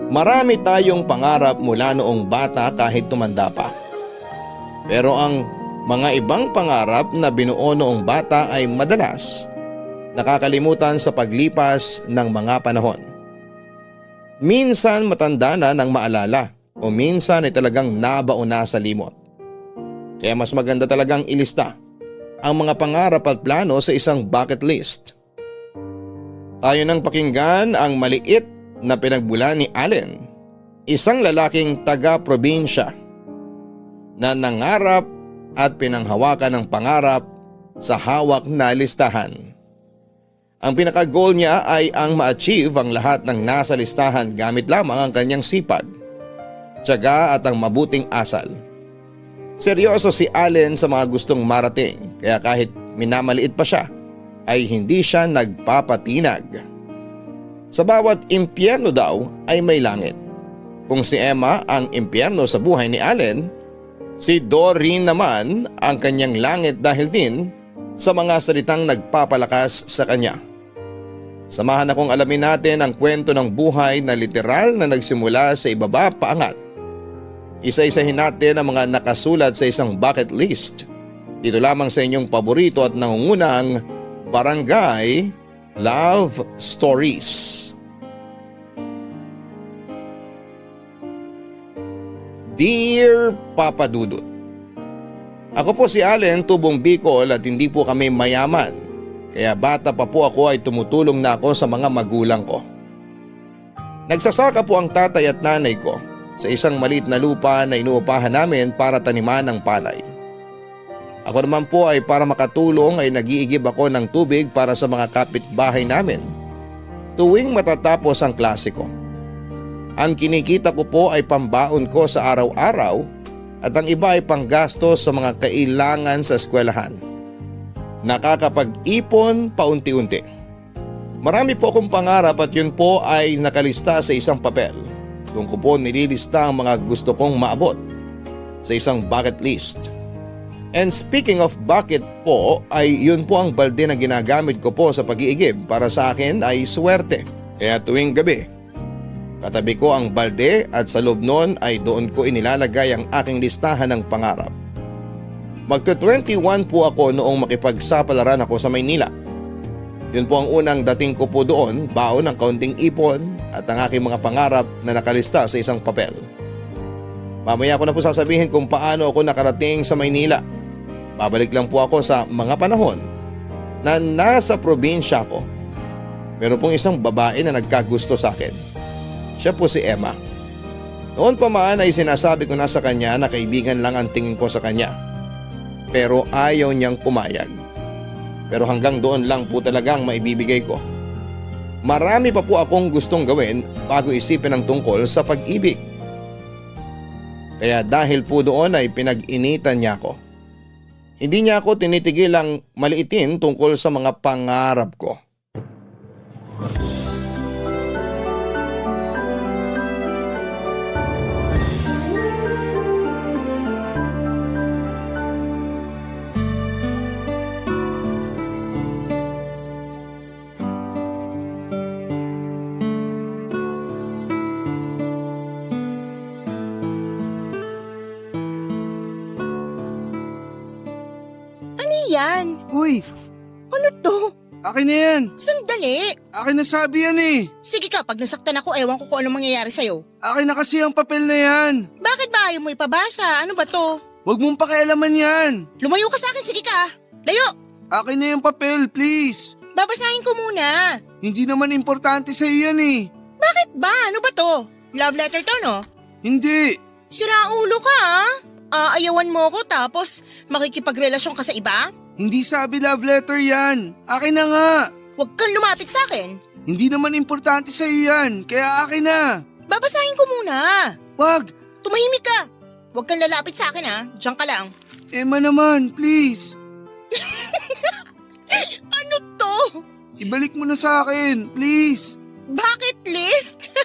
Marami tayong pangarap mula noong bata kahit tumanda pa. Pero ang mga ibang pangarap na binuo noong bata ay madalas nakakalimutan sa paglipas ng mga panahon. Minsan matanda na ng maalala o minsan ay talagang nabaon na sa limot. Kaya mas maganda talagang ilista ang mga pangarap at plano sa isang bucket list. Tayo nang pakinggan ang maliit na pinagbulan ni Allen, isang lalaking taga-probinsya na nangarap at pinanghawakan ng pangarap sa hawak na listahan. Ang pinaka-goal niya ay ang ma-achieve ang lahat ng nasa listahan gamit lamang ang kanyang sipag, tiyaga at ang mabuting asal. Seryoso si Allen sa mga gustong marating kaya kahit minamaliit pa siya ay hindi siya nagpapatinag. Sa bawat impyerno daw ay may langit. Kung si Emma ang impyerno sa buhay ni Allen, si Doreen naman ang kanyang langit dahil din sa mga salitang nagpapalakas sa kanya. Samahan akong alamin natin ang kwento ng buhay na literal na nagsimula sa ibaba paangat. Isa-isahin natin ang mga nakasulat sa isang bucket list. Dito lamang sa inyong paborito at nangungunang Barangay Love Stories. Dear Papa Dudut, ako po si Allen, tubong Bicol at hindi po kami mayaman. Kaya bata pa po ako ay tumutulong na ako sa mga magulang ko. Nagsasaka po ang tatay at nanay ko sa isang maliit na lupa na inuupahan namin para taniman ng palay. Ako naman po ay para makatulong ay nag-iigib ako ng tubig para sa mga kapitbahay namin tuwing matatapos ang klase ko. Ang kinikita ko po ay pambaon ko sa araw-araw at ang iba ay panggastos sa mga kailangan sa eskwelahan. Nakakapag-ipon paunti-unti. Marami po akong pangarap at yun po ay nakalista sa isang papel. Doon ko po nililista ang mga gusto kong maabot sa isang bucket list. And speaking of bucket po ay yun po ang balde na ginagamit ko po sa pag-iigib. Para sa akin ay swerte. Kaya tuwing gabi, katabi ko ang balde at sa loob noon ay doon ko inilalagay ang aking listahan ng pangarap. Magta-21 po ako noong makipagsapalaran ako sa Maynila. Yun po ang unang dating ko po doon, baon ng kaunting ipon at ang aking mga pangarap na nakalista sa isang papel. Mamaya ko na po sasabihin kung paano ako nakarating sa Maynila. Babalik lang po ako sa mga panahon na nasa probinsya ko. Meron pong isang babae na nagkagusto sa akin. Siya po si Emma. Noon pa man ay sinasabi ko na sa kanya na kaibigan lang ang tingin ko sa kanya. Pero ayaw niyang pumayag. Pero hanggang doon lang po talagang maibibigay ko. Marami pa po akong gustong gawin bago isipin ang tungkol sa pag-ibig. Kaya dahil po doon ay pinag-initan niya ako. Hindi niya ako tinitigil ang maliitin tungkol sa mga pangarap ko. Yan? Uy, Ano to? akin na yan. Sandali! Akin na sabi yan eh. Sige ka, pag nasaktan ako, ewan ko kung anong mangyayari sa'yo. Akin na kasi ang papel na yan. Bakit ba ayaw mo ipabasa? Ano ba to? Huwag mong pakialaman yan. Lumayo ka sa akin, sige ka! Layo! Akin na yung papel, please. Babasahin ko muna. Hindi naman importante sa'yo yan eh. Bakit ba? Ano ba to? Love letter to, no? Hindi. Sira ulo ka, ha? Aayawan mo ko tapos makikipagrelasyon ka sa iba? Hindi sabi love letter yan. Akin na nga. Huwag kang lumapit sa akin. Hindi naman importante sa'yo yan, kaya akin na. Babasahin ko muna. Wag. Tumahimik ka. Huwag kang lalapit sa akin, ha? Diyan ka lang. Emma naman, please. Ano to? Ibalik mo na sa akin, please. Bucket list?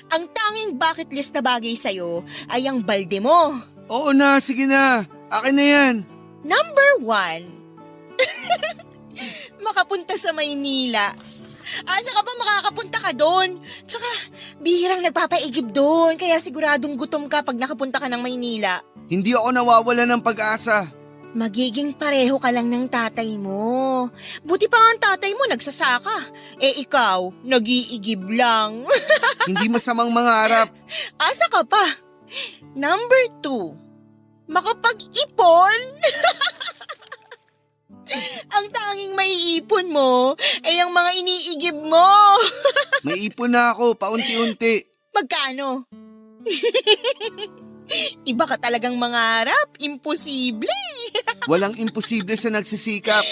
Ang tanging bucket list na bagay sa'yo ay ang balde mo. Oo na, sige na. Akin na yan. Number 1. Makapunta sa Maynila. Asa ka pa makakapunta ka doon? Tsaka, bihirang nagpapaigib doon, kaya siguradong gutom ka pag nakapunta ka ng Maynila. Hindi ako nawawala ng pag-asa. Magiging pareho ka lang ng tatay mo. Buti pa nga ang tatay mo nagsasaka. Eh ikaw, nag-iigib lang. Hindi masamang mangarap. Asa ka pa? Number 2, makapag-ipon. Ang tanging maiipon mo ay ang mga iniigib mo. May ipon na ako, paunti-unti. Magkano? Iba ka talagang mangarap, imposible. Walang imposible sa nagsisikap.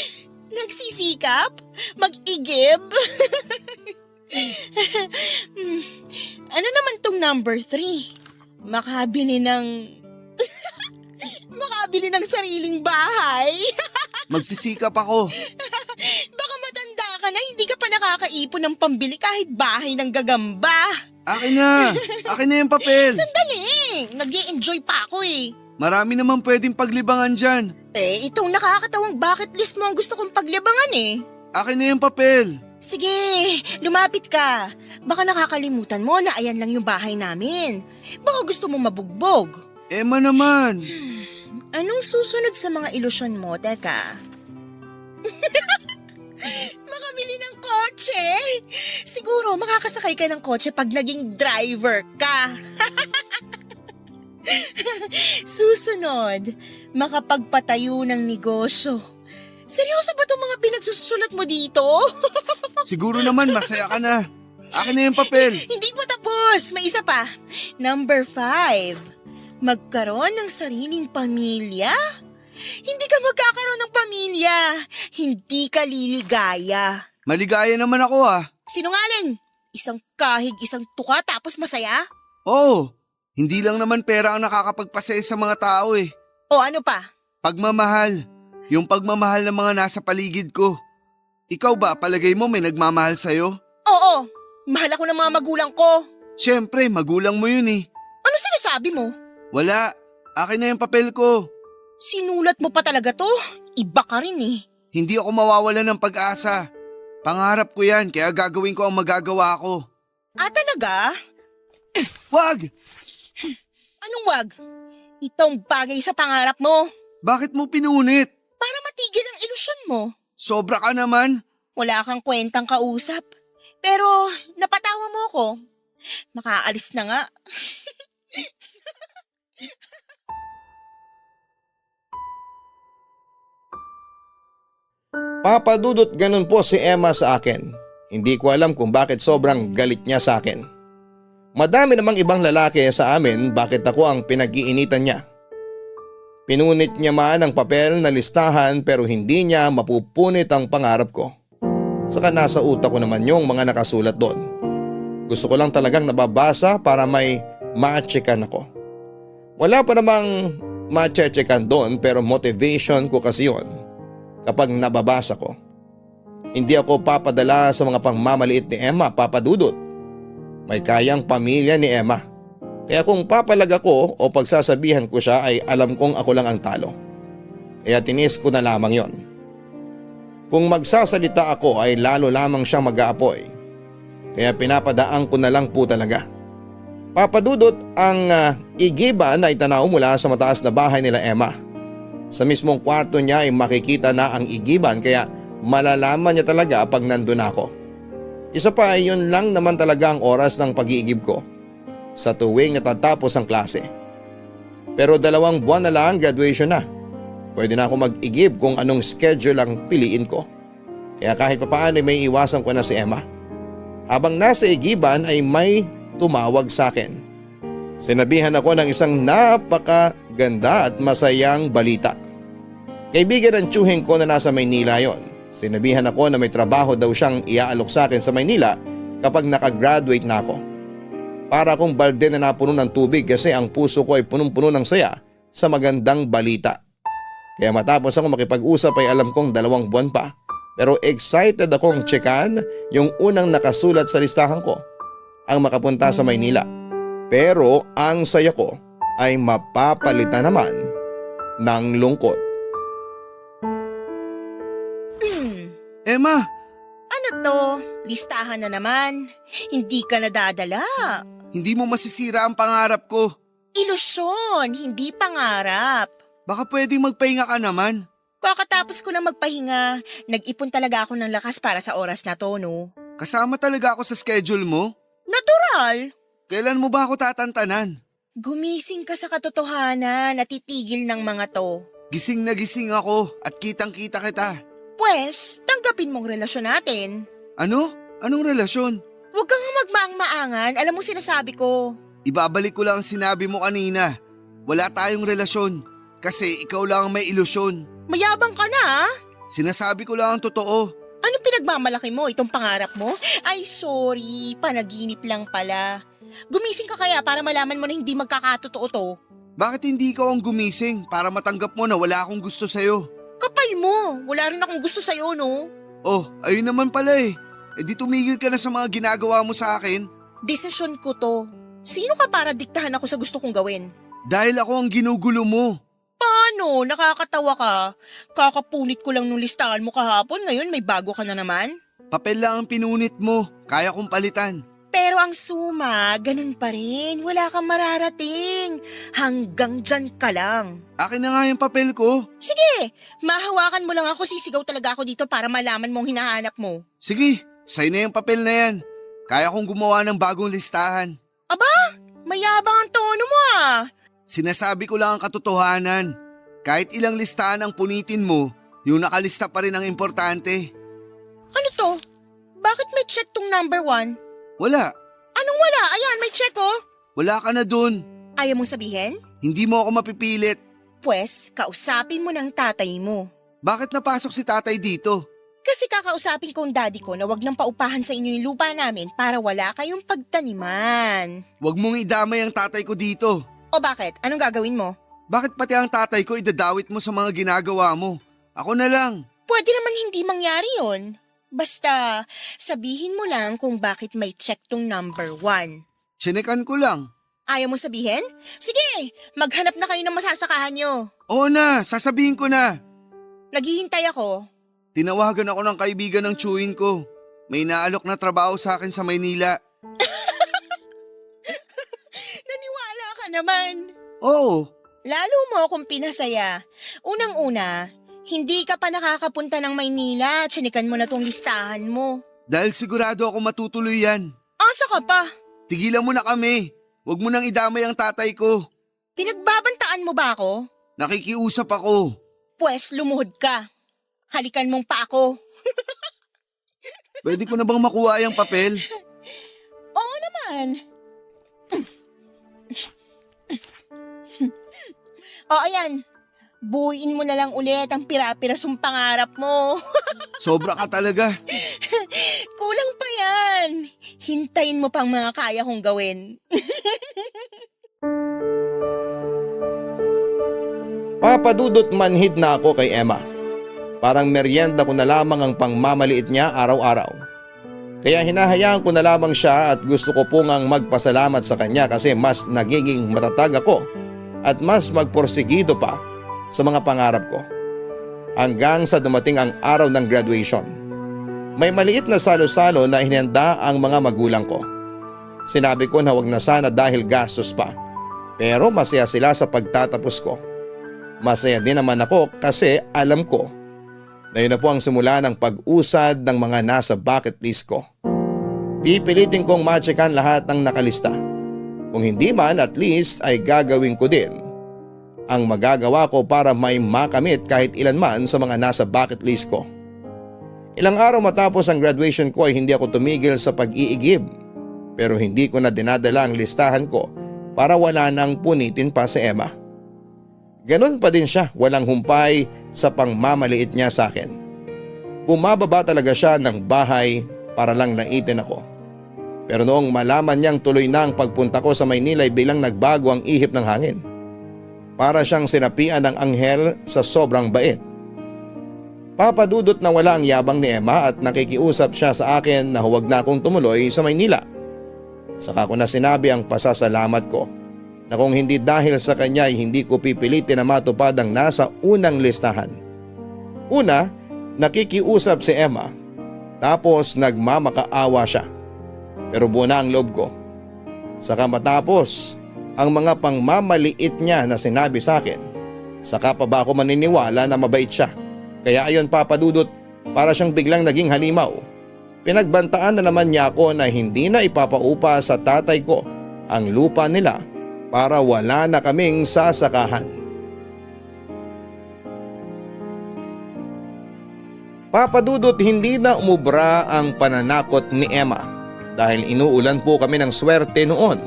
Nagsisikap? Mag-igib? Ano naman tong number 3? Makabili ng... makabili ng sariling bahay? Magsisikap ako. Baka matanda ka na, hindi ka pa nakakaipon ng pambili kahit bahay ng gagamba. Akin na. Akin na yung papel. Sandali, nag-i-enjoy pa ako eh. Marami naman pwedeng paglibangan dyan. Eh, itong nakakatawang bucket list mo ang gusto kong paglibangan eh. Akin na yung papel. Sige, lumapit ka. Baka nakakalimutan mo na ayan lang yung bahay namin. Baka gusto mo mabugbog. Emma naman. Anong susunod sa mga ilusyon mo? Teka. Makabili ng kotse? Siguro makakasakay ka ng kotse pag naging driver ka. Susunod, makapagpatayo ng negosyo. Seryoso ba itong mga pinagsusulat mo dito? Siguro naman masaya ka na. Akin na yung papel. Hindi pa tapos, may isa pa. Number 5, magkaroon ng sariling pamilya? Hindi ka magkakaroon ng pamilya. Hindi ka liligaya. Maligaya naman ako ah. Sinungaling! Isang kahig, isang tuka tapos masaya? Oo, hindi lang naman pera ang nakakapagpasaya sa mga tao eh. O ano pa? Pagmamahal. Yung pagmamahal ng mga nasa paligid ko. Ikaw ba, palagay mo may nagmamahal sa'yo? Oo, mahal ako ng mga magulang ko. Siyempre, magulang mo yun eh. Ano sinasabi mo? Wala, akin na yung papel ko. Sinulat mo pa talaga to? Iba ka rin eh. Hindi ako mawawala ng pag-asa. Pangarap ko yan, kaya gagawin ko ang magagawa ko. Ah, talaga? Wag! Anong wag? Itong bagay sa pangarap mo. Bakit mo pinunit? Para matigil ang ilusyon mo. Sobra ka naman. Wala kang kwentang kausap. Pero napatawa mo ko. Makaalis na nga. Papadudot ganun po si Emma sa akin. Hindi ko alam kung bakit sobrang galit niya sa akin. Madami namang ibang lalaki sa amin, bakit ako ang pinag-iinitan niya. Pinunit niya man ang papel na listahan pero hindi niya mapupunit ang pangarap ko. Saka nasa utak ko naman yung mga nakasulat doon. Gusto ko lang talagang nababasa para may ma-checkan ako. Wala pa namang ma-checkan doon pero motivation ko kasi yon kapag nababasa ko. Hindi ako papadala sa mga pangmamaliit ni Emma, papadudot. May kayang pamilya ni Emma. Kaya kung papalag ako o pagsasabihan ko siya ay alam kong ako lang ang talo. Kaya tinis ko na lamang yon. Kung magsasalita ako ay lalo lamang siyang mag-aapoy. Kaya pinapadaan ko na lang po talaga. Papadudot, ang igiban ay tanaw mula sa mataas na bahay nila Emma. Sa mismong kwarto niya ay makikita na ang igiban kaya malalaman niya talaga pag nandun ako. Isa pa ay yun lang naman talaga ang oras ng pag-iigib ko. Sa tuwing natatapos ang klase. Pero 2 buwan na lang graduation na. Pwede na ako mag-igib kung anong schedule ang piliin ko. Kaya kahit papaano may iwasan ko na si Emma. Habang nasa igiban ay may tumawag sa akin. Sinabihan ako ng isang napakaganda at masayang balita. Kaibigan ng tiyuhin ko na nasa Maynila yon. Sinabihan ako na may trabaho daw siyang iaalok sa akin sa Maynila kapag nakagraduate na ako. Para akong balde na napuno ng tubig kasi ang puso ko ay punong-puno ng saya sa magandang balita. Kaya matapos ako makipag-usap ay alam kong 2 buwan pa. Pero excited akong tsekan yung unang nakasulat sa listahan ko, ang makapunta sa Maynila. Pero ang saya ko ay mapapalitan naman ng lungkot. Emma, Ano Ano to? Listahan na naman. Hindi ka nadadala. Hindi mo masisira ang pangarap ko. Ilusyon, hindi pangarap. Baka pwedeng magpahinga ka naman. Kakatapos ko na magpahinga, nag-ipon talaga ako ng lakas para sa oras na to, no? Kasama talaga ako sa schedule mo. Natural! Kailan mo ba ako tatantanan? Gumising ka sa katotohanan, natitigil ng mga to. Gising na gising ako at kitang-kita kita. Pwes, tanggapin mong relasyon natin. Ano? Anong relasyon? Huwag kang magmaang-maangan, alam mo sinasabi ko. Ibabalik ko lang ang sinabi mo kanina. Wala tayong relasyon kasi ikaw lang ang may ilusyon. Mayabang ka na, ah? Sinasabi ko lang ang totoo. Anong pinagmamalaki mo, itong pangarap mo? Ay sorry, panaginip lang pala. Gumising ka kaya para malaman mo na hindi magkakatotoo to? Bakit hindi ikaw ang gumising para matanggap mo na wala akong gusto sa'yo? Kapal mo, wala rin akong gusto sa'yo, no? Oh, ayun naman pala eh. E di tumigil ka na sa mga ginagawa mo sa akin. Desisyon ko to. Sino ka para diktahan ako sa gusto kong gawin? Dahil ako ang ginugulo mo. Paano? Nakakatawa ka. Kakapunit ko lang nung listahan mo kahapon, ngayon may bago ka na naman. Papel lang ang pinunit mo. Kaya kong palitan. Pero ang suma, ganun pa rin. Wala kang mararating. Hanggang dyan ka lang. Akin na nga yung papel ko. Sige, mahawakan mo lang ako, sisigaw talaga ako dito para malaman mong hinahanap mo. Sige, sa'yo na yung papel na yan. Kaya kong gumawa ng bagong listahan. Aba, mayabang ang tono mo ah. Sinasabi ko lang ang katotohanan. Kahit ilang listahan ang punitin mo, yung nakalista pa rin ang importante. Ano to? Bakit may check tong number 1? Wala. Anong wala? Ayan, may check oh. Wala ka na dun. Ayaw mong sabihin? Hindi mo ako mapipilit. Pwes, kausapin mo ng tatay mo. Bakit napasok si tatay dito? Kasi kakausapin ko ang daddy ko na wag nang paupahan sa inyo yung lupa namin para wala kayong pagtaniman. Huwag mong idamay ang tatay ko dito. O bakit? Anong gagawin mo? Bakit pati ang tatay ko idadawit mo sa mga ginagawa mo? Ako na lang. Pwede naman hindi mangyari yon. Basta, sabihin mo lang kung bakit may check tong number 1. Tsinekan ko lang. Ayaw mo sabihin? Sige, maghanap na kayo ng masasakahan nyo. Oo na, sasabihin ko na. Naghihintay ako. Tinawagan ako ng kaibigan ng chewing ko. May naalok na trabaho sa akin sa Maynila. Naniwala ka naman. Oo, Lalo mo akong pinasaya. Unang-una, hindi ka pa nakakapunta ng Maynila. Tsinikan mo na tong listahan mo. dahil sigurado ako matutuloy yan. Asa ka pa? Tigilan mo na kami. Huwag mo nang idamay ang tatay ko. Pinagbabantaan mo ba ako? Nakikiusap ako. Pwes lumuhod ka. Halikan mong pa ako. Pwede ko na bang makuha yung papel? Oo naman. O ayan, buuin mo na lang ulit ang pira-pirasong pangarap mo. Sobra ka talaga. Kulang pa yan. Hintayin mo pang mga kaya kong gawin. Papadudot manhid na ako kay Emma. Parang merienda ko na lamang ang pangmamaliit niya araw-araw. Kaya hinahayaan ko na lamang siya at gusto ko pong ang magpasalamat sa kanya kasi mas nagiging matatag ako at mas magporsigido pa sa mga pangarap ko. Hanggang sa dumating ang araw ng graduation. May maliit na salo-salo na hinanda ang mga magulang ko. Sinabi ko na wag na sana dahil gastos pa. Pero masaya sila sa pagtatapos ko. Masaya din naman ako kasi alam ko na yun na po ang simula ng pag-usad ng mga nasa bucket list ko. Pipilitin kong matchekan lahat ng nakalista. Kung hindi man at least ay gagawin ko din ang magagawa ko para may makamit kahit ilan man sa mga nasa bucket list ko. Ilang araw matapos ang graduation ko ay hindi ako tumigil sa pag-iigib pero hindi ko na dinadala ang listahan ko para wala nang punitin pa si Emma. Ganon pa din siya, walang humpay sa pangmamaliit niya sa akin. Bumababa talaga siya ng bahay para lang naitin ako. Pero noong malaman niyang tuloy na ang pagpunta ko sa Maynila ay bilang nagbago ang ihip ng hangin. Para siyang sinapian ng anghel sa sobrang bait. Papadudot na wala ang yabang ni Emma at nakikiusap siya sa akin na huwag na akong tumuloy sa Maynila. Saka ko na sinabi ang pasasalamat ko na kung hindi dahil sa kanya ay hindi ko pipilitin na matupad ang nasa unang listahan. Una, nakikiusap si Emma Tapos nagmamakaawa siya. Pero buo na ang loob ko. Saka matapos ang mga pangmamaliit niya na sinabi sa akin, saka pa ba ako maniniwala na mabait siya? Kaya ayon Papa Dudut, para siyang biglang naging halimaw. Pinagbantaan na naman niya ako na hindi na ipapaupa sa tatay ko ang lupa nila para wala na kaming sasakahan. Papa Dudut, hindi na umubra ang pananakot ni Emma dahil inuulan po kami ng swerte noon.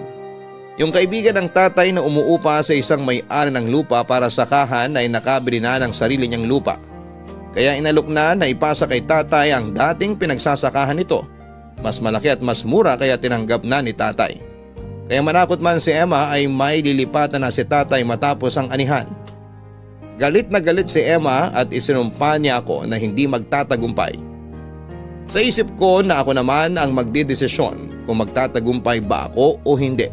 Yung kaibigan ng tatay na umuupa sa isang may-ari ng lupa para sakahan ay nakabili na ng sarili niyang lupa. Kaya inalok na ipasa kay tatay ang dating pinagsasakahan nito. Mas malaki at mas mura kaya tinanggap na ni tatay. Kaya manakot man si Emma ay may lilipatan na si tatay matapos ang anihan. Galit na galit si Emma at isinumpa niya ako na hindi magtatagumpay. Sa isip ko na ako naman ang magdidesisyon kung magtatagumpay ba ako o hindi.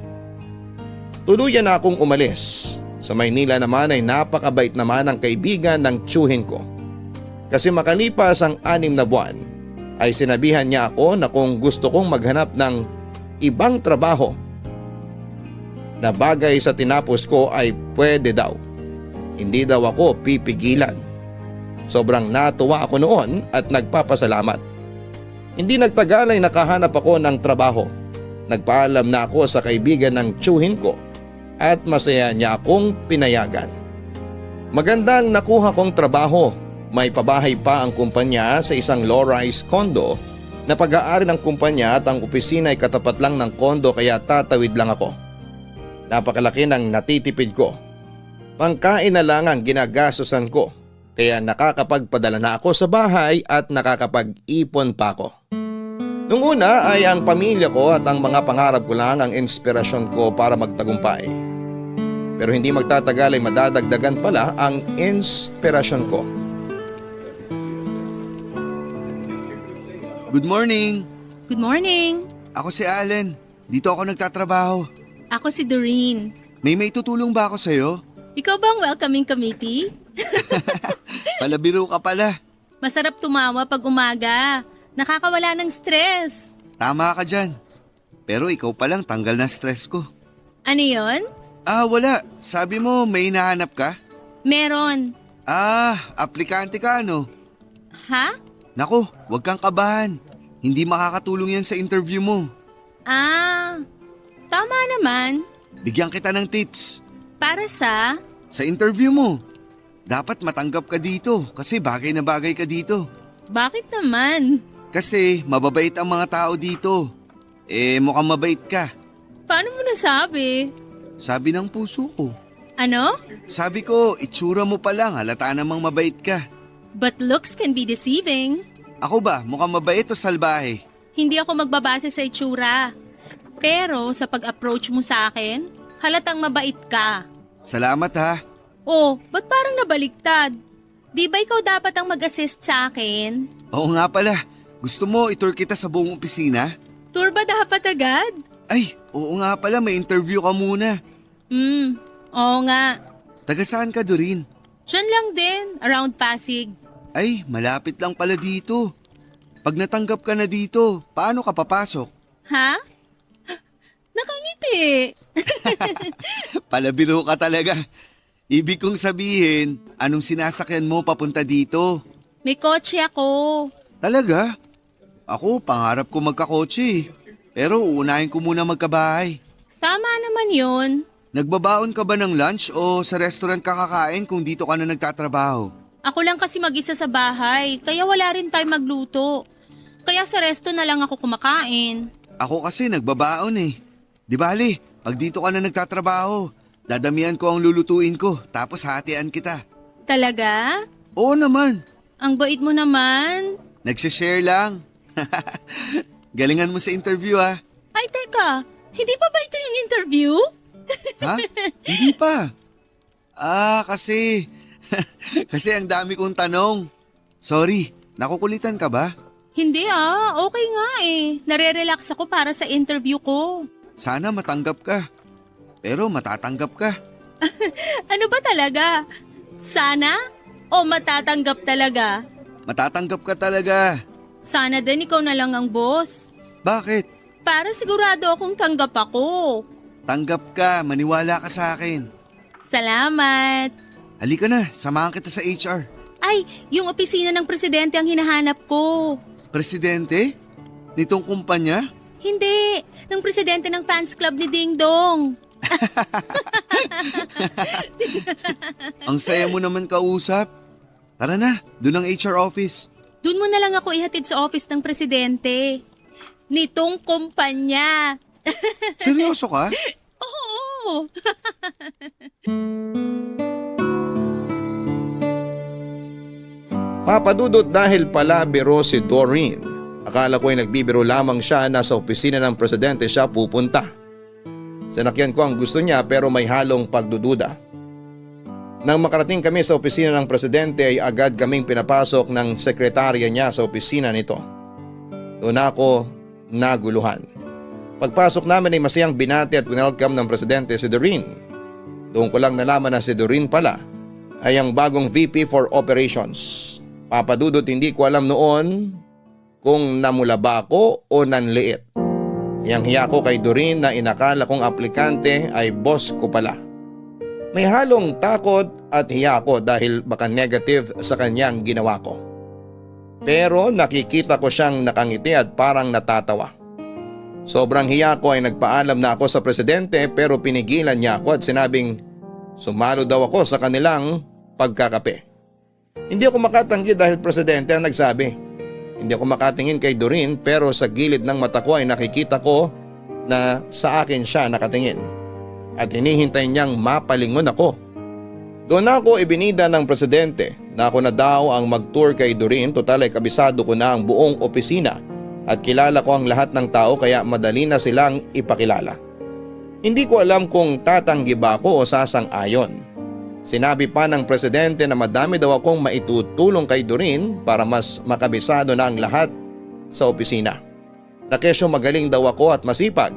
Tuluyan na akong umalis. Sa Maynila naman ay napakabait naman ang kaibigan ng tiyuhin ko. Kasi makalipas ang 6 na buwan ay sinabihan niya ako na kung gusto kong maghanap ng ibang trabaho na bagay sa tinapos ko ay pwede daw. Hindi daw ako pipigilan. Sobrang natuwa ako noon at nagpapasalamat. Hindi nagtagal ay nakahanap ako ng trabaho. Nagpaalam na ako sa kaibigan ng tiyuhin ko at masaya niya akong pinayagan. Magandang nakuha kong trabaho. May pabahay pa ang kumpanya sa isang low-rise condo na pag-aari ng kumpanya at ang opisina ay katapat lang ng condo kaya tatawid lang ako. Napakalaki ng natitipid ko. Pangkain na lang ang ginagastosan ko kaya nakakapagpadala na ako sa bahay at nakakapag-ipon pa ako. Nung una ay ang pamilya ko at ang mga pangarap ko lang ang inspirasyon ko para magtagumpay. Pero hindi magtatagal ay madadagdagan pala ang inspirasyon ko. Good morning! Good morning! Ako si Allen. Dito ako nagtatrabaho. Ako si Doreen. May tutulong ba ako sa'yo? Ikaw ba ang welcoming committee? Palabiro ka pala. Masarap tumawa pag umaga. Nakakawala ng stress. Tama ka dyan. Pero ikaw palang tanggal na stress ko. Ano yon? Wala. Sabi mo may hinahanap ka? Meron. Aplikante ka ano? Ha? Naku, huwag kang kabahan. Hindi makakatulong yan sa interview mo. Tama naman. Bigyan kita ng tips. Para sa? Sa interview mo. Dapat matanggap ka dito kasi bagay na bagay ka dito. Bakit naman? Kasi mababait ang mga tao dito. Mukhang mabait ka. Paano mo nasabi? Sabi ng puso ko. Ano? Sabi ko, itsura mo pa lang halata namang mabait ka. But looks can be deceiving. Ako ba, mukhang mabait o salbahe? Hindi ako magbabase sa itsura. Pero sa pag-approach mo sa akin, halatang mabait ka. Salamat ha. Oh, ba't parang nabaliktad? Di ba ikaw dapat ang mag-assist sa akin? Oo nga pala, gusto mo itour kita sa buong opisina? Tour ba dapat agad? Ay, oo nga pala, may interview ka muna. Oo nga. Taga saan ka, Doreen? Diyan lang din, around Pasig. Ay, malapit lang pala dito. Pag natanggap ka na dito, paano ka papasok? Ha? Nakangiti. Palabiro ka talaga. Ibig kong sabihin, anong sinasakyan mo papunta dito? May kotse ako. Talaga? Ako, pangarap ko magkakotse. Pero uunahin ko muna magkabahay. Tama naman yun. Nagbabaon ka ba ng lunch o sa restaurant ka kakain kung dito ka na nagtatrabaho? Ako lang kasi mag-isa sa bahay, kaya wala rin tayo magluto. Kaya sa resto na lang ako kumakain. Ako kasi nagbabaon eh. Di bali, pag dito ka na nagtatrabaho, dadamihan ko ang lulutuin ko tapos hatian kita. Talaga? Oo naman. Ang bait mo naman. Nagsishare lang. Galingan mo sa interview ha. Ay teka, hindi pa ba ito yung interview? Ha? Hindi pa. Kasi... kasi ang dami kong tanong. Sorry, nakukulitan ka ba? Hindi okay nga eh. Nare-relax ako para sa interview ko. Sana matanggap ka. Pero matatanggap ka. Ano ba talaga? Sana? O matatanggap talaga? Matatanggap ka talaga. Sana din ikaw na lang ang boss. Bakit? Para sigurado akong tanggap ako. Tanggap ka, maniwala ka sa akin. Salamat. Halika na, samahan kita sa HR. Ay, yung opisina ng presidente ang hinahanap ko. Presidente? Nitong kumpanya? Hindi, ng presidente ng fans club ni Ding Dong. Ang saya mo naman kausap. Tara na, doon ang HR office. Doon mo na lang ako ihatid sa office ng presidente. Nitong kumpanya. Seryoso ka? Oo. Papadudot dahil pala biro si Doreen. Akala ko ay nagbibiro lamang siya na sa opisina ng presidente siya pupunta. Sinakyan ko ang gusto niya pero may halong pagdududa. Nang makarating kami sa opisina ng presidente ay agad kaming pinapasok ng sekretarya niya sa opisina nito. Doon ako naguluhan. Pagpasok namin ay masayang binati at welcome ng presidente si Doreen. Doon ko lang nalaman na si Doreen pala ay ang bagong VP for Operations. Papadudot hindi ko alam noon kung namula ba ako o nanliit. Yang hiya ko kay Doreen na inakala kong aplikante ay boss ko pala. May halong takot at hiya ko dahil baka negative sa kanyang ginawa ko. Pero nakikita ko siyang nakangiti at parang natatawa. Sobrang hiya ko ay nagpaalam na ako sa presidente pero pinigilan niya ako at sinabing sumalo daw ako sa kanilang pagkakape. Hindi ako makatanggi dahil presidente ang nagsabi. Hindi ako makatingin kay Doreen pero sa gilid ng mata ko ay nakikita ko na sa akin siya nakatingin. At hinihintay niyang mapalingon ako. Doon ako ibinida ng presidente na ako na daw ang mag-tour kay Doreen. Total ay kabisado ko na ang buong opisina at kilala ko ang lahat ng tao kaya madali na silang ipakilala. Hindi ko alam kung tatanggi ba ako o sasang-ayon. Sinabi pa ng presidente na madami daw akong maitutulong kay Doreen para mas makabisado na ang lahat sa opisina. Na kesyo magaling daw ako at masipag.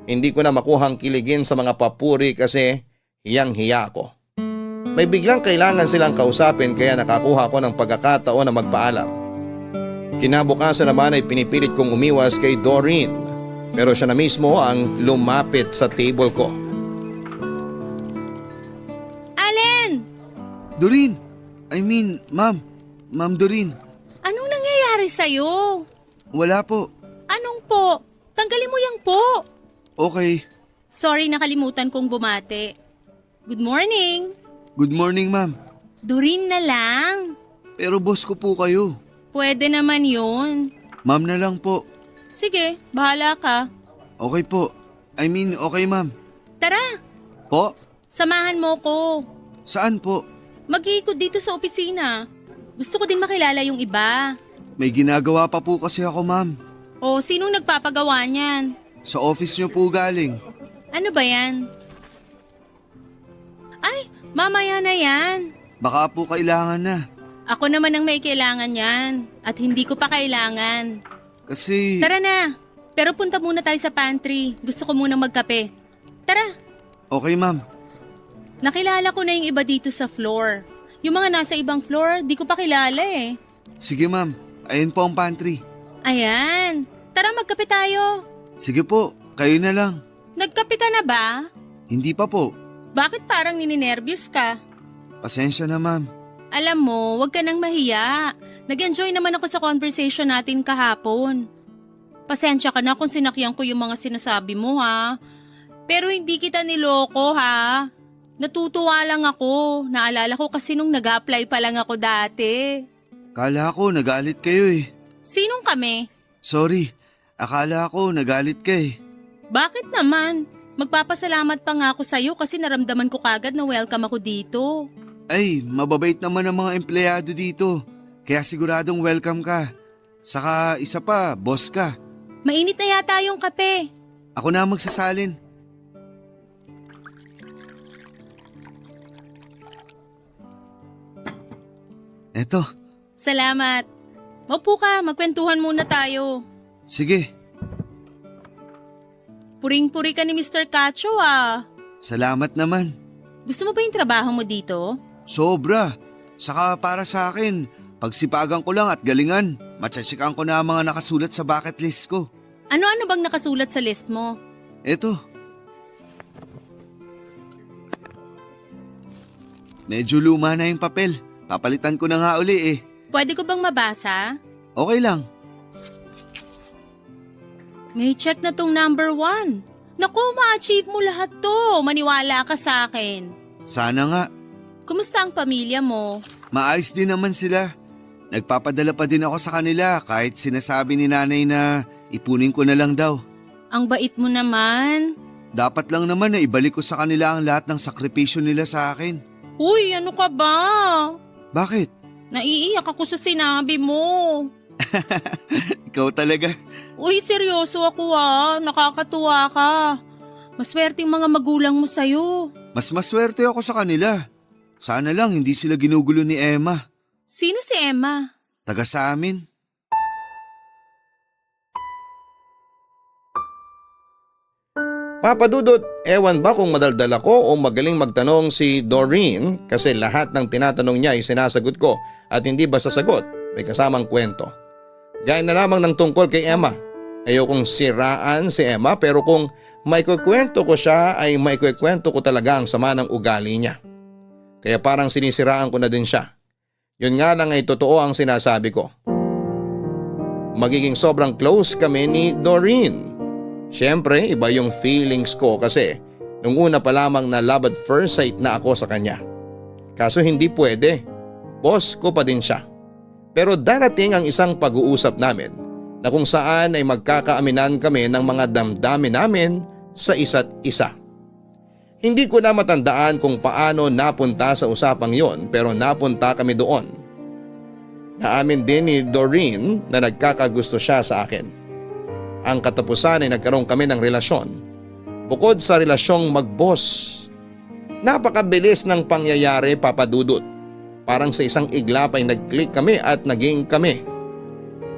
Hindi ko na makuhang kiligin sa mga papuri kasi hiyang-hiya ako. May biglang kailangan silang kausapin kaya nakakuha ko ng pagkakataon na magpaalam. Kinabukasan naman ay pinipilit kong umiwas kay Doreen pero siya na mismo ang lumapit sa table ko. Allen! Doreen! Ma'am Doreen. Anong nangyayari sa'yo? Wala po. Anong po? Tanggalin mo yung po. Okay. Sorry, nakalimutan kong bumate. Good morning. Good morning, ma'am. Doreen na lang. Pero boss ko po kayo. Pwede naman yun. Ma'am na lang po. Sige, bahala ka. Okay po. Okay, ma'am. Tara, Po? samahan mo ko. Saan po? Mag-iikot dito sa opisina. Gusto ko din makilala yung iba. May ginagawa pa po kasi ako, ma'am. O, sinong nagpapagawa niyan? Sa office niyo po galing. Ano ba yan? Ay, mamaya na yan. Baka po kailangan na. Ako naman ang may kailangan yan. At hindi ko pa kailangan. Kasi... Tara na. Pero punta muna tayo sa pantry. Gusto ko munang magkape. Tara. Okay, ma'am. Nakilala ko na yung iba dito sa floor. Yung mga nasa ibang floor, di ko pa kilala eh. Sige, ma'am. Ayun po ang pantry. Ayan. Tara, magkape tayo. Sige po. Kayo na lang. Nagkape ka na ba? Hindi pa po. Bakit parang nininervyos ka? Pasensya na, ma'am. Alam mo, wag ka nang mahiya. Nag-enjoy naman ako sa conversation natin kahapon. Pasensya ka na kung sinakyan ko yung mga sinasabi mo ha. Pero hindi kita niloko ha. Natutuwa lang ako. Naalala ko kasi nung nag-apply pa lang ako dati. Kala ko nagalit kayo eh. Sinong kami? Sorry. Akala ko nagalit ka eh. Bakit naman? Magpapasalamat pa nga ako sa'yo kasi naramdaman ko kagad na welcome ako dito. Ay, mababait naman ang mga empleyado dito. Kaya siguradong welcome ka. Saka isa pa, boss ka. Mainit na yata yung kape. Ako na ang magsasalin. Eto, Salamat. Maupo ka, magkwentuhan muna tayo. sige. Puring-puri ka ni Mr. Cacho ah. Salamat naman. Gusto mo ba yung trabaho mo dito? Sobra. Saka para sa akin, pagsipagan ko lang at galingan, Matsatsikan ko na ang mga nakasulat sa bucket list ko. Ano-ano bang nakasulat sa list mo? Eto. Medyo luma na yung papel. Papalitan ko na nga uli eh. Pwede ko bang mabasa? Okay lang. May check na tong number 1. Naku, ma-achieve mo lahat to. Maniwala ka sa akin. Sana nga. Kumusta ang pamilya mo? Maayos din naman sila. Nagpapadala pa din ako sa kanila kahit sinasabi ni nanay na ipunin ko na lang daw. Ang bait mo naman. Dapat lang naman na ibalik ko sa kanila ang lahat ng sakripisyo nila sa akin. Uy, ano ka ba? Bakit? Naiiyak ako sa sinabi mo. Ikaw talaga. Uy, seryoso ako nakakatuwa ka. Maswerte yung mga magulang mo sa'yo. Mas maswerte ako sa kanila. Sana lang hindi sila ginugulo ni Emma. Sino si Emma? Taga sa amin. Papa Dudut, ewan ba kung madaldal ako o magaling magtanong si Doreen kasi lahat ng tinatanong niya ay sinasagot ko at hindi basta sagot, may kasamang kwento. Gaya na lamang ng tungkol kay Emma. Ayokong siraan si Emma pero kung may kukwento ko siya ay may kukwento ko talaga ang sama ng ugali niya. Kaya parang sinisiraan ko na din siya. Yun nga lang ay totoo ang sinasabi ko. Magiging sobrang close kami ni Doreen. Siyempre, iba yung feelings ko kasi nung una pa lamang na love at first sight na ako sa kanya. Kaso hindi pwede. Boss ko pa din siya. Pero darating ang isang pag-uusap namin na kung saan ay magkakaaminan kami ng mga damdamin namin sa isa't isa. Hindi ko na matandaan kung paano napunta sa usapang yon pero napunta kami doon. Naamin din ni Doreen na nagkakagusto siya sa akin. Ang katapusan ay nagkaroon kami ng relasyon. Bukod sa relasyong mag-boss, napakabilis ng pangyayari, Papa Dudut. Parang sa isang iglap ay nag-click kami at naging kami.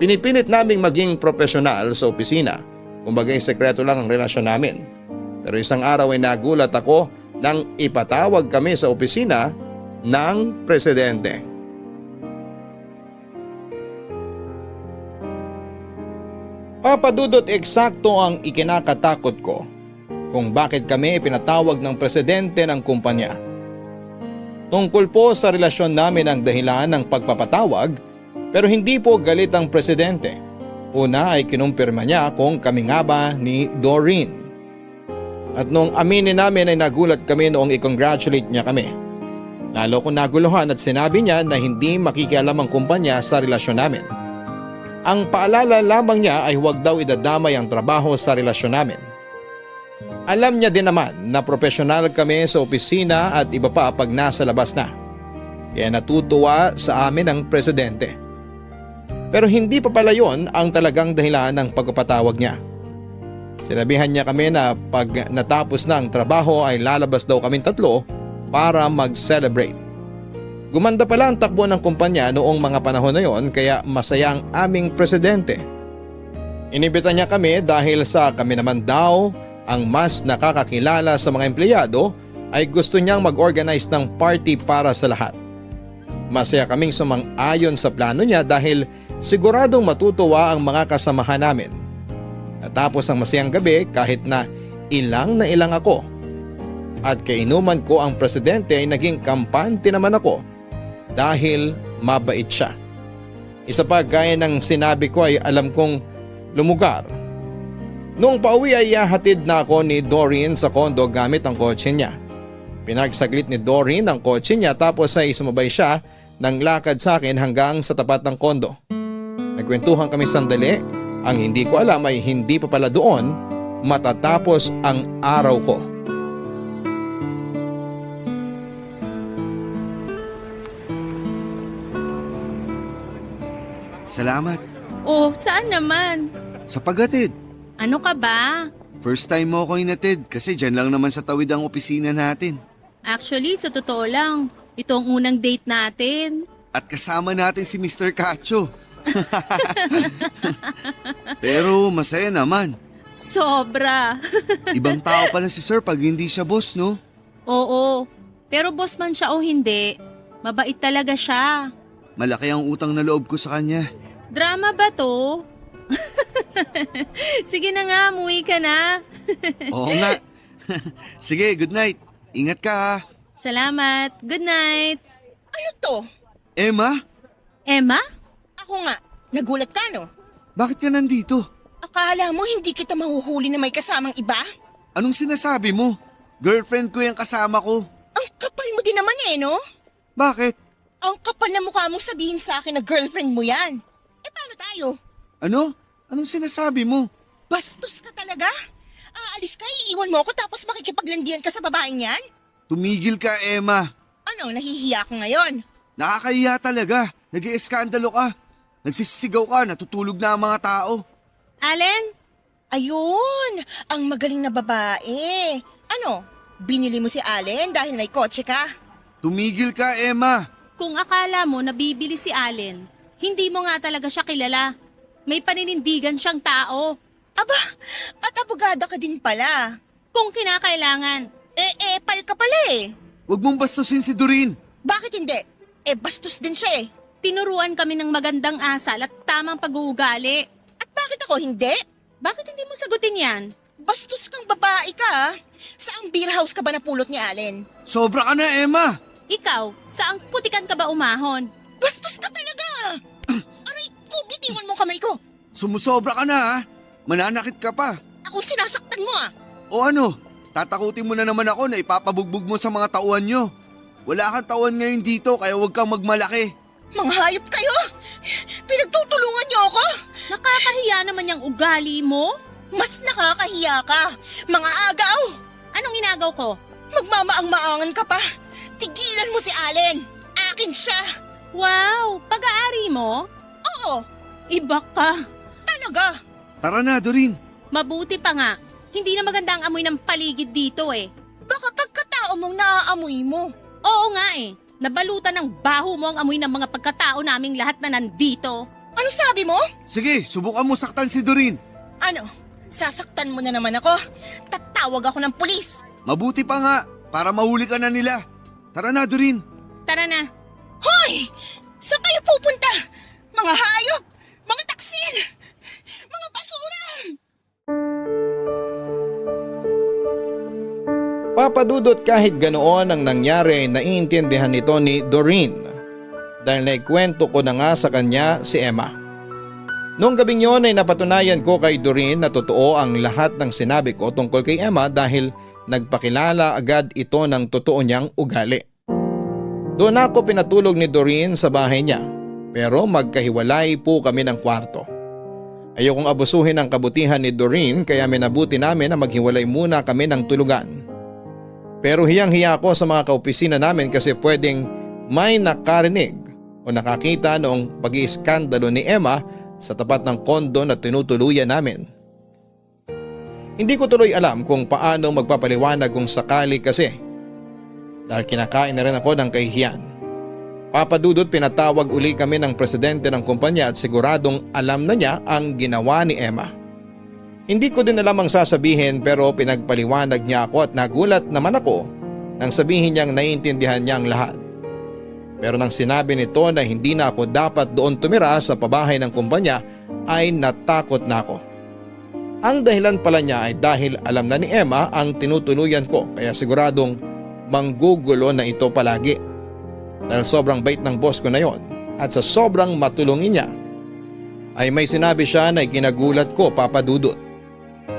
Pinipilit naming maging profesional sa opisina. Kumbaga'y sekreto lang ang relasyon namin. Pero isang araw ay nagulat ako nang ipatawag kami sa opisina ng presidente. Papa Dudut, eksakto ang ikinakatakot ko kung bakit kami pinatawag ng presidente ng kumpanya. Tungkol po sa relasyon namin ang dahilan ng pagpapatawag pero hindi po galit ang presidente. Una ay kinumpirma niya kung kami nga ba ni Doreen. At nung aminin namin ay nagulat kami noong i-congratulate niya kami. Lalo kong naguluhan at sinabi niya na hindi makikialam ang kumpanya sa relasyon namin. Ang paalala lamang niya ay huwag daw idadamay ang trabaho sa relasyon namin. Alam niya din naman na profesional kami sa opisina at iba pa pag nasa labas na. Kaya natutuwa sa amin ang presidente. Pero hindi pa pala yun ang talagang dahilan ng pagpapatawag niya. Sinabihan niya kami na pag natapos na ang trabaho ay lalabas daw kaming tatlo para mag-celebrate. Gumanda pala ang takbo ng kumpanya noong mga panahon na yon kaya masaya ang aming presidente. Inibita niya kami dahil sa kami naman daw ang mas nakakakilala sa mga empleyado ay gusto niyang mag-organize ng party para sa lahat. Masaya kaming sumang-ayon sa plano niya dahil siguradong matutuwa ang mga kasamahan namin. Natapos ang masayang gabi kahit na ilang ako. At kainuman ko ang presidente ay naging kampante naman ako dahil mabait siya. Isa pa gaya ng sinabi ko ay alam kong lumugar. Noong pauwi ay hatid na ako ni Doreen sa kondo gamit ang kotse niya. Pinagsaglit ni Doreen ang kotse niya tapos ay sumabay siya ng lakad sa akin hanggang sa tapat ng kondo. Nagkwentuhan kami sandali, ang hindi ko alam ay hindi pa pala doon matatapos ang araw ko. Salamat. Oh, saan naman? Sa paghatid. Ano ka ba? First time mo ako inatid kasi dyan lang naman sa tawid ang opisina natin. Actually, sa totoo lang, ito ang unang date natin. At kasama natin si Mr. Cacho. Pero masaya naman. Sobra. Ibang tao pala si Sir pag hindi siya boss, no? Oo, pero boss man siya o hindi, mabait talaga siya. Malaki ang utang na loob ko sa kanya. Drama ba to? Sige na nga, umuwi ka na. Oo nga. Sige, good night. Ingat ka ha. Salamat. Good night. Ano to? Emma, Emma? Ako nga, nagulat ka no? bakit ka nandito? Akala mo hindi kita mahuhuli na may kasamang iba? Anong sinasabi mo? Girlfriend ko yung kasama ko. Ang kapal mo din naman no? Bakit? Ang kapal na mukha mong sabihin sa akin na girlfriend mo yan. Paano tayo? Ano? Anong sinasabi mo? Bastos ka talaga? Aalis ka, iiwan mo ako tapos makikipaglandian ka sa babaeng yan? Tumigil ka, Emma. Ano, nahihiya ka ngayon? Nakakahiya talaga. Nag-ieskandalo ka. Nagsisigaw ka, natutulog na ang mga tao. Allen? Ayun, ang magaling na babae. Ano, binili mo si Allen dahil may kotse ka? Tumigil ka, Emma. Kung akala mo nabibili si Allen, hindi mo nga talaga siya kilala. May paninindigan siyang tao. Aba, at abogada ka din pala. Kung kinakailangan. Pal ka pala eh. Huwag mong bastusin si Doreen. Bakit hindi? Bastos din siya eh. Tinuruan kami ng magandang asal at tamang pag-uugali. At bakit ako hindi? Bakit hindi mo sagutin yan? Bastos kang babae ka ah. Saang beer house ka ba napulot ni Allen? Sobra ka na, Emma. Ikaw, saang putikan ka ba umahon? Bastos ka talaga! Aray ko, bitiwan mo kamay ko. Sumusobra ka na, ha? Mananakit ka pa. Ako sinasaktan mo ah. O ano? Tatakutin mo na naman ako na ipapabugbog mo sa mga tauhan nyo. Wala kang tauhan ngayon dito kaya huwag kang magmalaki. Mga hayop kayo! Pinagtutulungan niyo ako? Nakakahiya naman yung ugali mo. Mas nakakahiya ka. Mga agaw! Anong inagaw ko? Magmamaang-maangan ka pa. Tigilan mo si Allen. Akin siya. Wow, pag-aari mo? Oo, Iba ka. talaga. Tara na, Doreen. Mabuti pa nga. Hindi na maganda ang amoy ng paligid dito eh. Baka pagkatao mong naaamoy mo. Oo nga eh. Nabalutan ng baho mo ang amoy ng mga pagkatao naming lahat na nandito. Ano sabi mo? Sige, subukan mo saktan si Doreen. Ano? Sasaktan mo na naman ako? Tatawag ako ng pulis. Mabuti pa nga, para mahuli ka na nila. Tara na, Doreen. Tara na. Hoy! Saan kayo pupunta? Mga hayop! Mga taksil! Mga basura! Papadudot kahit ganoon ang nangyari, naiintindihan nito ni Doreen dahil naikwento ko na nga sa kanya si Emma. Noong gabing yon ay napatunayan ko kay Doreen na totoo ang lahat ng sinabi ko tungkol kay Emma dahil nagpakilala agad ito ng totoo niyang ugali. Doon ako pinatulog ni Doreen sa bahay niya pero magkahiwalay po kami ng kwarto. Ayokong abusuhin ang kabutihan ni Doreen kaya minabuti namin na maghiwalay muna kami ng tulugan. Pero hiyang-hiya ako sa mga kaopisina namin kasi pwedeng may nakarinig o nakakita noong pag-iiskandalo ni Emma sa tapat ng kondo na tinutuluyan namin. Hindi ko tuloy alam kung paano magpapaliwanag kung sakali kasi dahil kinakain na rin ako ng kahihiyan. Papadudot pinatawag uli kami ng presidente ng kumpanya at siguradong alam na niya ang ginawa ni Emma. Hindi ko din alam ang sasabihin pero pinagpaliwanag niya ako at nagulat naman ako nang sabihin niyang naiintindihan niya ang lahat. Pero nang sinabi nito na hindi na ako dapat doon tumira sa pabahay ng kumpanya ay natakot na ako. Ang dahilan pala niya ay dahil alam na ni Emma ang tinutuluyan ko kaya siguradong manggugulo na ito palagi. Dahil sobrang bait ng boss ko na yon at sa sobrang matulungin niya ay may sinabi siya na ikinagulat ko, papadudot.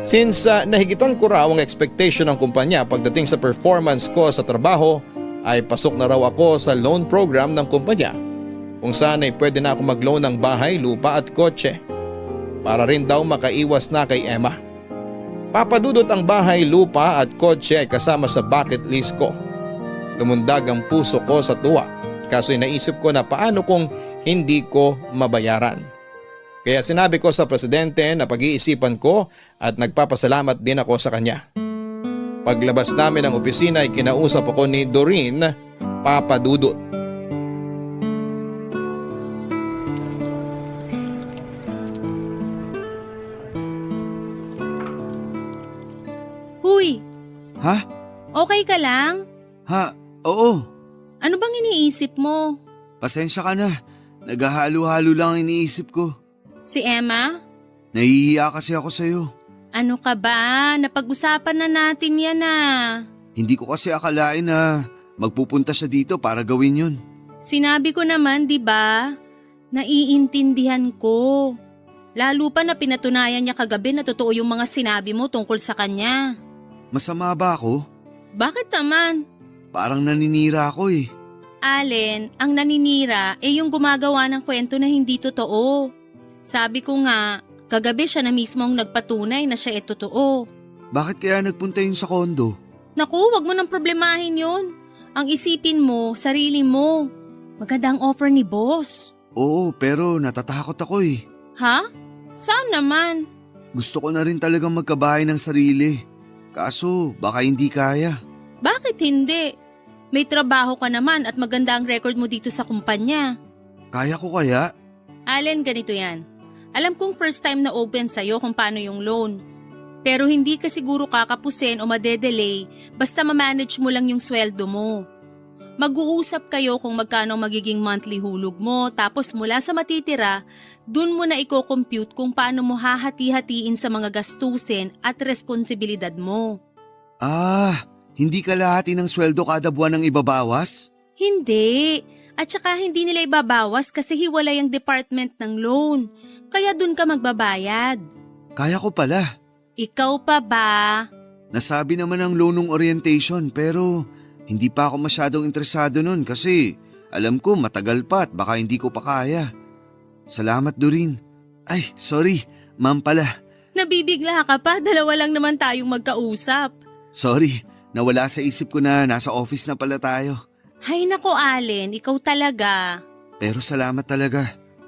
Since nahigitan ko raw ang expectation ng kumpanya pagdating sa performance ko sa trabaho ay pasok na raw ako sa loan program ng kumpanya kung saan ay pwede na ako mag-loan ng bahay, lupa at kotse para rin daw makaiwas na kay Emma. Papadudot ang bahay, lupa at kotse ay kasama sa bucket list ko. Lumundag ang puso ko sa tuwa kaso'y naisip ko na paano kung hindi ko mabayaran. Kaya sinabi ko sa presidente na pag-iisipan ko at nagpapasalamat din ako sa kanya. Paglabas namin ng opisina ay kinausap ako ni Doreen, papadudot. Huy, Ha? okay ka lang? Ha? Oo. Ano bang iniisip mo? Pasensya ka na. Naghahalo-halo lang ang iniisip ko. Si Emma? Nahihiya kasi ako sa'yo. Ano ka ba? Napag-usapan na natin yan ah. Hindi ko kasi akalain na magpupunta siya dito para gawin yun. Sinabi ko naman, di ba? Naiintindihan ko. Lalo pa na pinatunayan niya kagabi na totoo yung mga sinabi mo tungkol sa kanya. Masama ba ako? Bakit naman? Parang naninira ako eh. Allen, ang naninira yung gumagawa ng kwento na hindi totoo. Sabi ko nga, kagabi siya na mismo ang nagpatunay na siya totoo. Bakit kaya nagpunta yun sa kondo? Naku, wag mo nang problemahin yun. Ang isipin mo, sarili mo. Maganda ang offer ni boss. Oo, pero natatakot ako eh. Ha? Saan naman? Gusto ko na rin talagang magkabahay ng sarili. Kaso baka hindi kaya. Bakit hindi? May trabaho ka naman at maganda ang record mo dito sa kumpanya. Kaya ko kaya? Allen, ganito yan. Alam kong first time na open sa'yo kung paano yung loan. Pero hindi ka siguro kakapusin o madedelay basta ma-manage mo lang yung sweldo mo. Mag-uusap kayo kung magkano magiging monthly hulog mo tapos mula sa matitira, dun mo na i-compute kung paano mo hahati-hatiin sa mga gastusin at responsibilidad mo. Hindi kalahati ng sweldo kada buwan ang ibabawas? Hindi. At saka hindi nila ibabawas kasi hiwalay ang department ng loan. Kaya dun ka magbabayad. Kaya ko pala. Ikaw pa ba? Nasabi naman ang loan ng orientation pero hindi pa ako masyadong interesado nun kasi alam ko matagal pa at baka hindi ko pa kaya. Salamat Doreen. Ay, sorry, ma'am pala. Nabibigla ka pa, dalawa lang naman tayong magkausap. Sorry, nawala sa isip ko na nasa office na pala tayo. Hay nako Allen, ikaw talaga. Pero salamat talaga.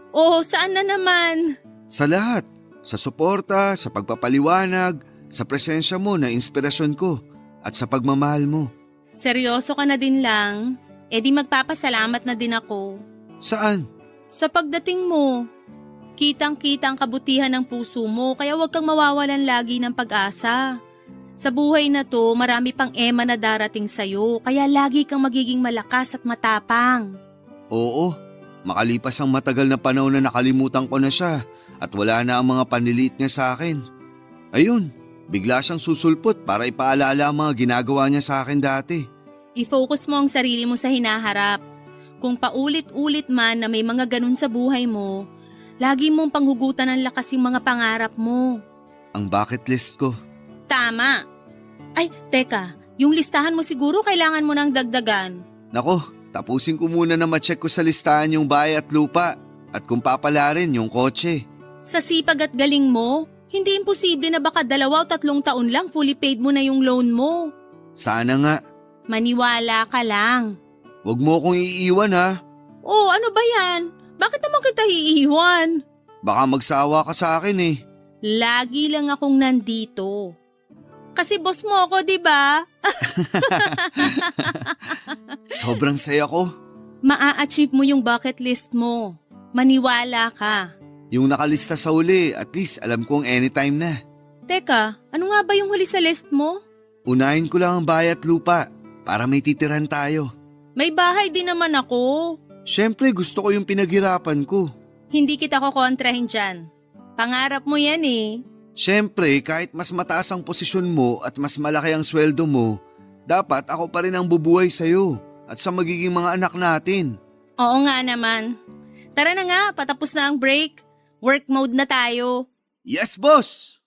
Oh, saan na naman? Sa lahat. Sa suporta, sa pagpapaliwanag, sa presensya mo na inspirasyon ko at sa pagmamahal mo. Seryoso ka na din lang? E di magpapasalamat na din ako. Saan? Sa pagdating mo. Kitang-kita ang kabutihan ng puso mo kaya huwag kang mawawalan lagi ng pag-asa. Sa buhay na to, marami pang Emma na darating sa'yo kaya lagi kang magiging malakas at matapang. Oo, makalipas ang matagal na panahon na nakalimutan ko na siya at wala na ang mga panliliit niya sa akin. Ayun, bigla siyang susulpot para ipaalala ang mga ginagawa niya sa akin dati. I-focus mo ang sarili mo sa hinaharap. Kung paulit-ulit man na may mga ganun sa buhay mo, lagi mong panghugutan ng lakas yung mga pangarap mo. Ang bucket list ko. Tama. Ay, teka, yung listahan mo siguro kailangan mo nang dagdagan. Nako, tapusin ko muna na ma-check ko sa listahan yung bahay at lupa at kung papalarin yung kotse. Sa sipag at galing mo, hindi imposible na baka 2 o 3 taon lang fully paid mo na yung loan mo. Sana nga. Maniwala ka lang. Huwag mo akong iiwan ha. Oh, ano ba yan? Bakit naman kita iiwan? Baka magsawa ka sa akin eh. Lagi lang akong nandito. Kasi boss mo ako, di ba? Sobrang saya ko. Maa-achieve mo yung bucket list mo. Maniwala ka. Yung nakalista sa uli, at least alam kong anytime na. Teka, ano nga ba yung huli sa list mo? Unahin ko lang ang bahay at lupa para may titiran tayo. May bahay din naman ako. Siyempre gusto ko yung pinaghirapan ko. Hindi kita kokontrahin dyan. Pangarap mo yan eh. Siyempre kahit mas mataas ang posisyon mo at mas malaki ang sweldo mo, dapat ako pa rin ang bubuhay sa'yo at sa magiging mga anak natin. Oo nga naman. Tara na nga, patapos na ang break. Work mode na tayo. Yes, boss!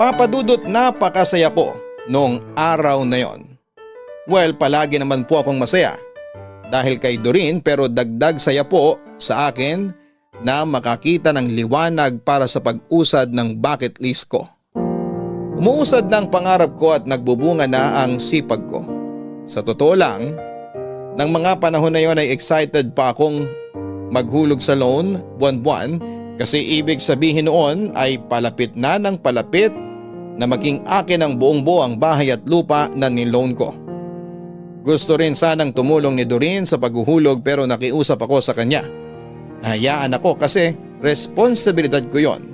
Papadudot, napakasaya ko noong araw na yon. Well, palagi naman po akong masaya dahil kay Doreen pero dagdag saya po sa akin na makakita ng liwanag para sa pag-usad ng bucket list ko. Umuusad ng pangarap ko at nagbubunga na ang sipag ko. Sa totoo lang, nang mga panahon na yon ay excited pa akong maghulog sa loan buwan-buwan kasi ibig sabihin noon ay palapit na ng palapit na maging akin ang buong buo ang bahay at lupa na niloan ko. Gusto rin sanang tumulong ni Doreen sa paghuhulog pero nakiusap ako sa kanya. Nahayaan ako kasi responsibilidad ko yon.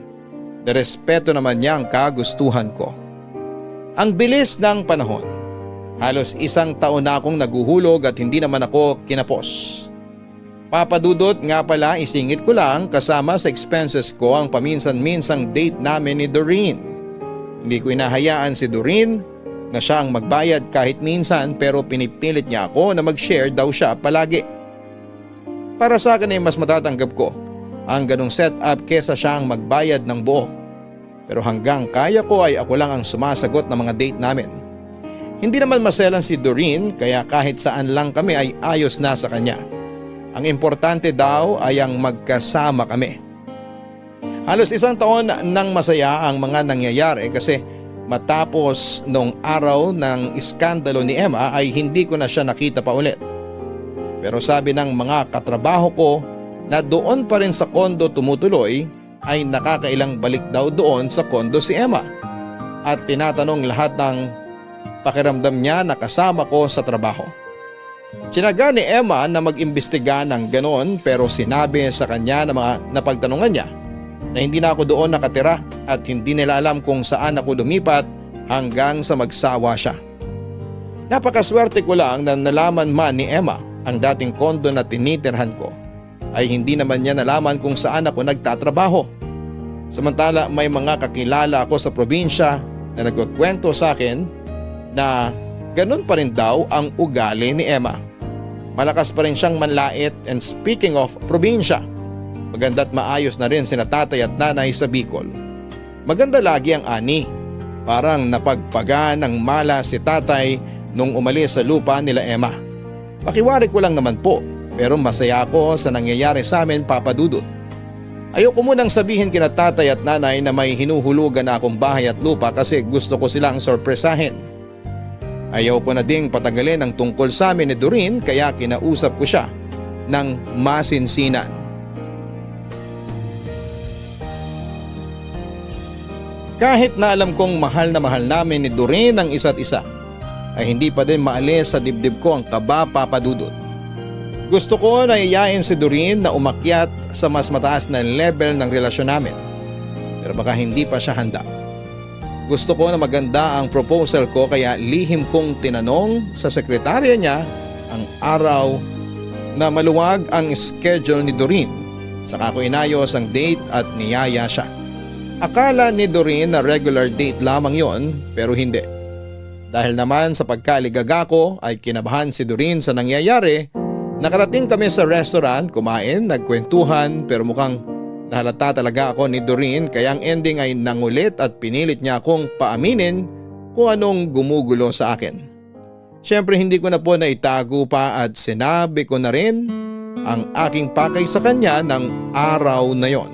Nirespeto naman niya ang kagustuhan ko. Ang bilis ng panahon. Halos 1 taon na akong naguhulog at hindi naman ako kinapos. Papadudot nga pala, isingit ko lang, kasama sa expenses ko ang paminsan-minsang date namin ni Doreen. Hindi ko inahayaan si Doreen na siya ang magbayad kahit minsan, pero pinipilit niya ako na mag-share daw siya palagi. Para sa akin ay mas matatanggap ko ang ganong setup kesa siya ang magbayad ng buo. Pero hanggang kaya ko ay ako lang ang sumasagot ng mga date namin. Hindi naman maselan si Doreen, kaya kahit saan lang kami ay ayos na sa kanya. Ang importante daw ay ang magkasama kami. Halos 1 taon nang masaya ang mga nangyayari kasi matapos nung araw ng iskandalo ni Emma ay hindi ko na siya nakita pa ulit. Pero sabi ng mga katrabaho ko na doon pa rin sa kondo tumutuloy, ay nakakailang balik daw doon sa kondo si Emma. At tinatanong lahat ng pakiramdam niya na kasama ko sa trabaho. Sinaga ni Emma na mag-imbestiga ng ganon, pero sinabi sa kanya na mga napagtanungan niya na hindi na ako doon nakatira at hindi nila alam kung saan ako lumipat hanggang sa magsawa siya. Napakaswerte ko lang na nalaman man ni Emma ang dating kondo na tinitirhan ko, ay hindi naman niya nalaman kung saan ako nagtatrabaho. Samantala may mga kakilala ako sa probinsya na nagkukwento sa akin na ganun pa rin daw ang ugali ni Emma. Malakas pa rin siyang manlait, and speaking of probinsya, maganda't maayos na rin sina tatay at nanay sa Bicol. Maganda lagi ang ani. Parang napagpaga ng mala si tatay nung umalis sa lupa nila Emma. Pakiwari ko lang naman po, pero masaya ako sa nangyayari sa amin, Papa Dudut. Ayoko munang sabihin kina tatay at nanay na may hinuhulugan na akong bahay at lupa kasi gusto ko silang sorpresahin. Ayaw ko na ding patagalin ang tungkol sa amin ni Doreen, kaya kinausap ko siya ng masinsinan. Kahit na alam kong mahal na mahal namin ni Doreen ang isa't isa, ay hindi pa din maalis sa dibdib ko ang kaba, Papa Dudut. Gusto ko na iyain si Doreen na umakyat sa mas mataas na level ng relasyon namin, pero baka hindi pa siya handa. Gusto ko na maganda ang proposal ko, kaya lihim kong tinanong sa sekretarya niya ang araw na maluwag ang schedule ni Doreen. Saka ko inayos ang date at niyaya siya. Akala ni Doreen na regular date lamang yon, pero hindi. Dahil naman sa pagkaligaga ko ay kinabahan si Doreen sa nangyayari. Nakarating kami sa restaurant, kumain, nagkwentuhan, pero mukhang nahalata talaga ako ni Doreen, kaya ang ending ay nangulit at pinilit niya akong paaminin kung anong gumugulo sa akin. Siyempre hindi ko na po naitago pa at sinabi ko na rin ang aking pakay sa kanya ng araw na yon.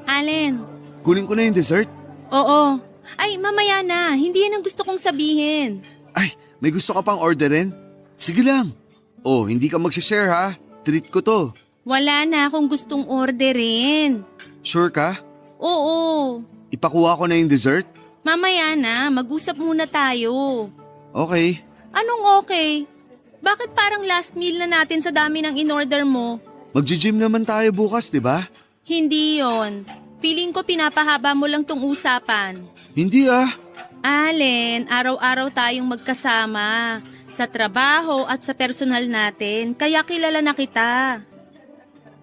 Allen. Kunin ko na yung dessert? Oo. Ay, mamaya na. Hindi yan ang gusto kong sabihin. Ay, may gusto ka pang orderin? Sige lang. Oh, hindi ka mag-share ha. Treat ko to. Wala na akong gustong orderin. Sure ka? Oo. Ipakuha ko na yung dessert? Mamaya na. Mag-usap muna tayo. Okay. Anong okay? Bakit parang last meal na natin sa dami ng in-order mo? Magji-gym naman tayo bukas, di ba? Hindi yon. Feeling ko pinapahaba mo lang tong usapan. Hindi ah. Allen, araw-araw tayong magkasama. Sa trabaho at sa personal natin. Kaya kilala na kita.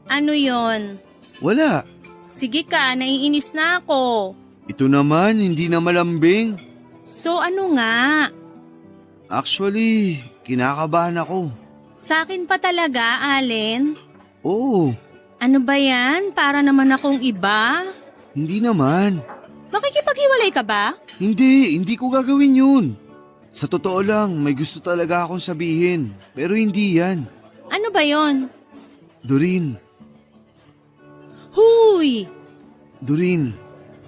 Ano yon? Wala. Sige ka, naiinis na ako. Ito naman, hindi na malambing. So ano nga? Actually, kinakabahan ako. Sa akin pa talaga, Allen? Oo, Ano ba yan? Para naman akong iba? hindi naman. Makikipaghiwalay ka ba? Hindi ko gagawin yun. Sa totoo lang, may gusto talaga akong sabihin. Pero hindi yan. Ano ba yon? Doreen, Huy! Doreen,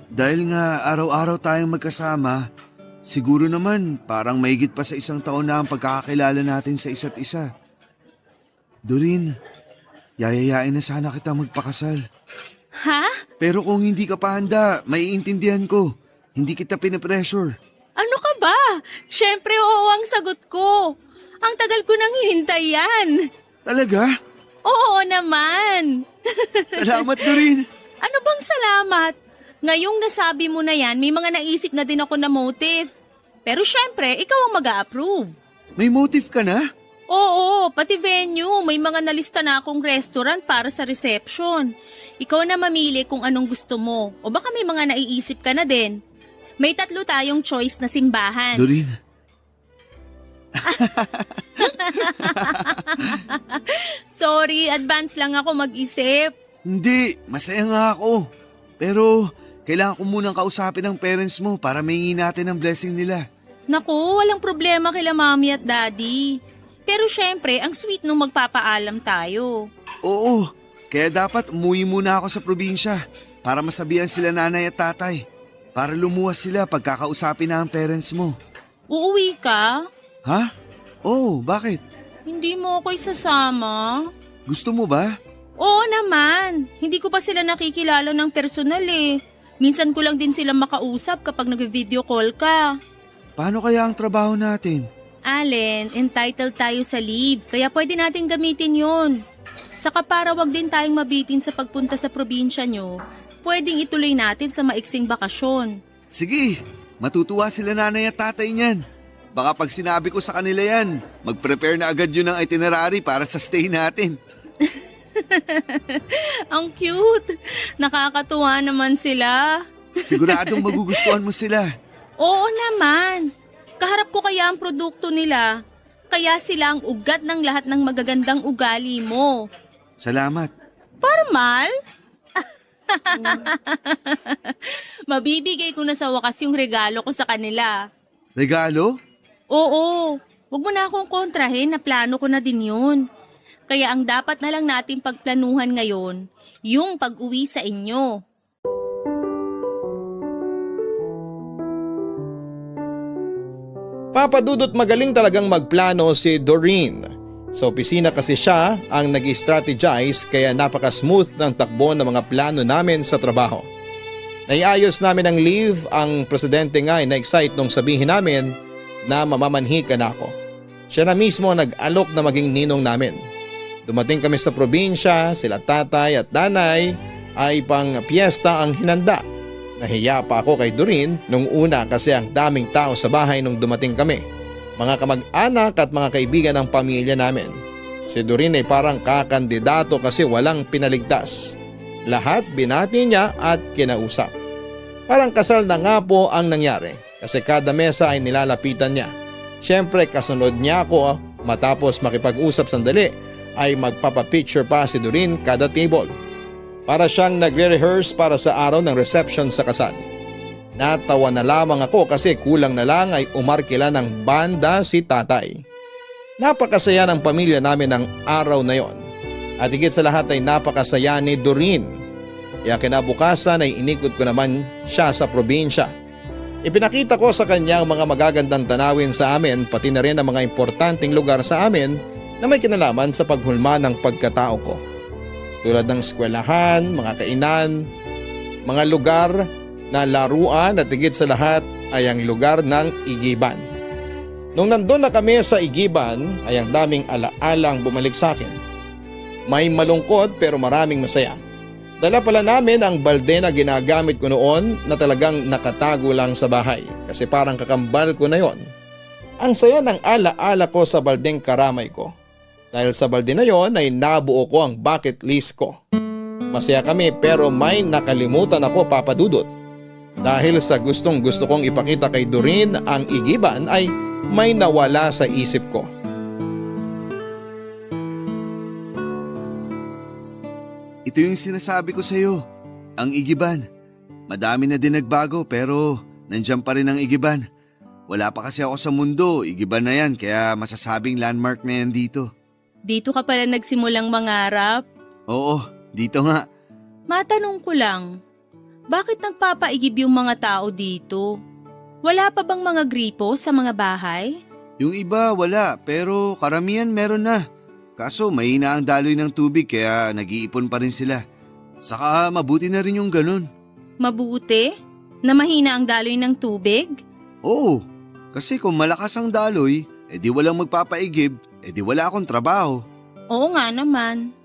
dahil nga araw-araw tayong magkasama, siguro naman parang mahigit pa sa 1 taon na ang pagkakakilala natin sa isa't isa. Doreen, yayayain na sana kita magpakasal. Ha? Pero kung hindi ka pa handa, maiintindihan ko. Hindi kita pinipressure. Ano ka ba? Siyempre oo ang sagot ko. Ang tagal ko nang hinintay yan. Talaga? Oo naman. Salamat, Doreen. Ano bang salamat? Ngayong nasabi mo na yan, may mga naisip na din ako na motive. Pero syempre, ikaw ang mag-a-approve. May motive ka na? Oo, pati venue. May mga nalista na akong restaurant para sa reception. Ikaw na mamili kung anong gusto mo. O baka may mga naiisip ka na din. May 3 tayong choice na simbahan. Doreen. Sorry, advance lang ako mag-isip. Hindi, masaya nga ako. Pero kailangan ko munang kausapin ang parents mo para mahingi natin ang blessing nila. Naku, walang problema kila mami at daddy. Pero syempre, ang sweet nung magpapaalam tayo. Oo, kaya dapat umuwi muna ako sa probinsya para masabihan sila nanay at tatay. Para lumuwas sila pagkakausapin na ang parents mo. Uuwi ka? Ha? Oo, bakit? Hindi mo ako isasama? Gusto mo ba? Oo naman. Hindi ko pa sila nakikilala ng personal eh. Minsan ko lang din sila makausap kapag nag-video call ka. Paano kaya ang trabaho natin? Allen, entitled tayo sa leave, kaya pwede natin gamitin yon. Saka para wag din tayong mabitin sa pagpunta sa probinsya nyo, pwedeng ituloy natin sa maiksing bakasyon. Sige, matutuwa sila nanay at tatay niyan. Baka pag sinabi ko sa kanila yan, mag-prepare na agad yun ng itinerary para sa stay natin. Ang cute! Nakakatuwa naman sila. Siguradong magugustuhan mo sila. Oo naman. Kaharap ko kaya ang produkto nila. Kaya sila ang ugat ng lahat ng magagandang ugali mo. Salamat. Formal? Mabibigay ko na sa wakas yung regalo ko sa kanila. Regalo? Oo, wag mo na akong kontrahin na plano ko na din yun. Kaya ang dapat na lang natin pagplanuhan ngayon, yung pag-uwi sa inyo. Papadudot magaling talagang magplano si Doreen. Sa opisina kasi siya ang nag-strategize kaya napaka-smooth ng takbo ng mga plano namin sa trabaho. Naiayos namin ang leave, ang presidente nga ay na-excite nung sabihin namin na mamamanhi ka na ako. Siya na mismo nag-alok na maging ninong namin. Dumating kami sa probinsya, sila tatay at nanay ay pang piyesta ang hinanda. Nahiya pa ako kay Doreen nung una kasi ang daming tao sa bahay nung dumating kami. Mga kamag-anak at mga kaibigan ng pamilya namin. Si Doreen ay parang kakandidato kasi walang pinaligtas. Lahat binati niya at kinausap. Parang kasal na nga po ang nangyari kasi kada mesa ay nilalapitan niya. Siyempre kasunod niya ako matapos makipag-usap sandali ay magpapapicture pa si Doreen kada table. Para siyang nagre-rehearse para sa araw ng reception sa kasal. Natawa na lamang ako kasi kulang na lang ay umarkila ng banda si tatay. Napakasaya ng pamilya namin ng araw na yon. At higit sa lahat ay napakasaya ni Doreen. Kaya kinabukasan ay inikot ko naman siya sa probinsya. Ipinakita ko sa kanya ang mga magagandang tanawin sa amin pati na rin ang mga importanteng lugar sa amin na may kinalaman sa paghulma ng pagkatao ko. Tulad ng eskwelahan, mga kainan, mga lugar na laruan at higit sa lahat ay ang lugar ng Igiban. Nung nandun na kami sa Igiban ay ang daming alaalang bumalik sa akin. May malungkot pero maraming masaya. Dala pala namin ang balde na ginagamit ko noon na talagang nakatago lang sa bahay kasi parang kakambal ko na yon. Ang saya ng alaala ko sa baldeng karamay ko. Dahil sa balde na yon ay nabuo ko ang bucket list ko. Masaya kami pero may nakalimutan ako, Papa Dudut. Dahil sa gustong gusto kong ipakita kay Doreen ang Igiban ay may nawala sa isip ko. Ito yung sinasabi ko sa'yo, ang Igiban. Madami na din nagbago pero nandiyan pa rin ang Igiban. Wala pa kasi ako sa mundo, Igiban na yan kaya masasabing landmark na yan dito. Dito ka pala nagsimulang mangarap? Oo, dito nga. Matanong ko lang, bakit nagpapaigib yung mga tao dito? Wala pa bang mga gripo sa mga bahay? Yung iba wala pero karamihan meron na. Kaso mahina ang daloy ng tubig kaya nag-iipon pa rin sila. Saka mabuti na rin yung ganun. Mabuti? Na mahina ang daloy ng tubig? Oo, kasi kung malakas ang daloy, edi walang magpapaigib, edi wala akong trabaho. Oo nga naman.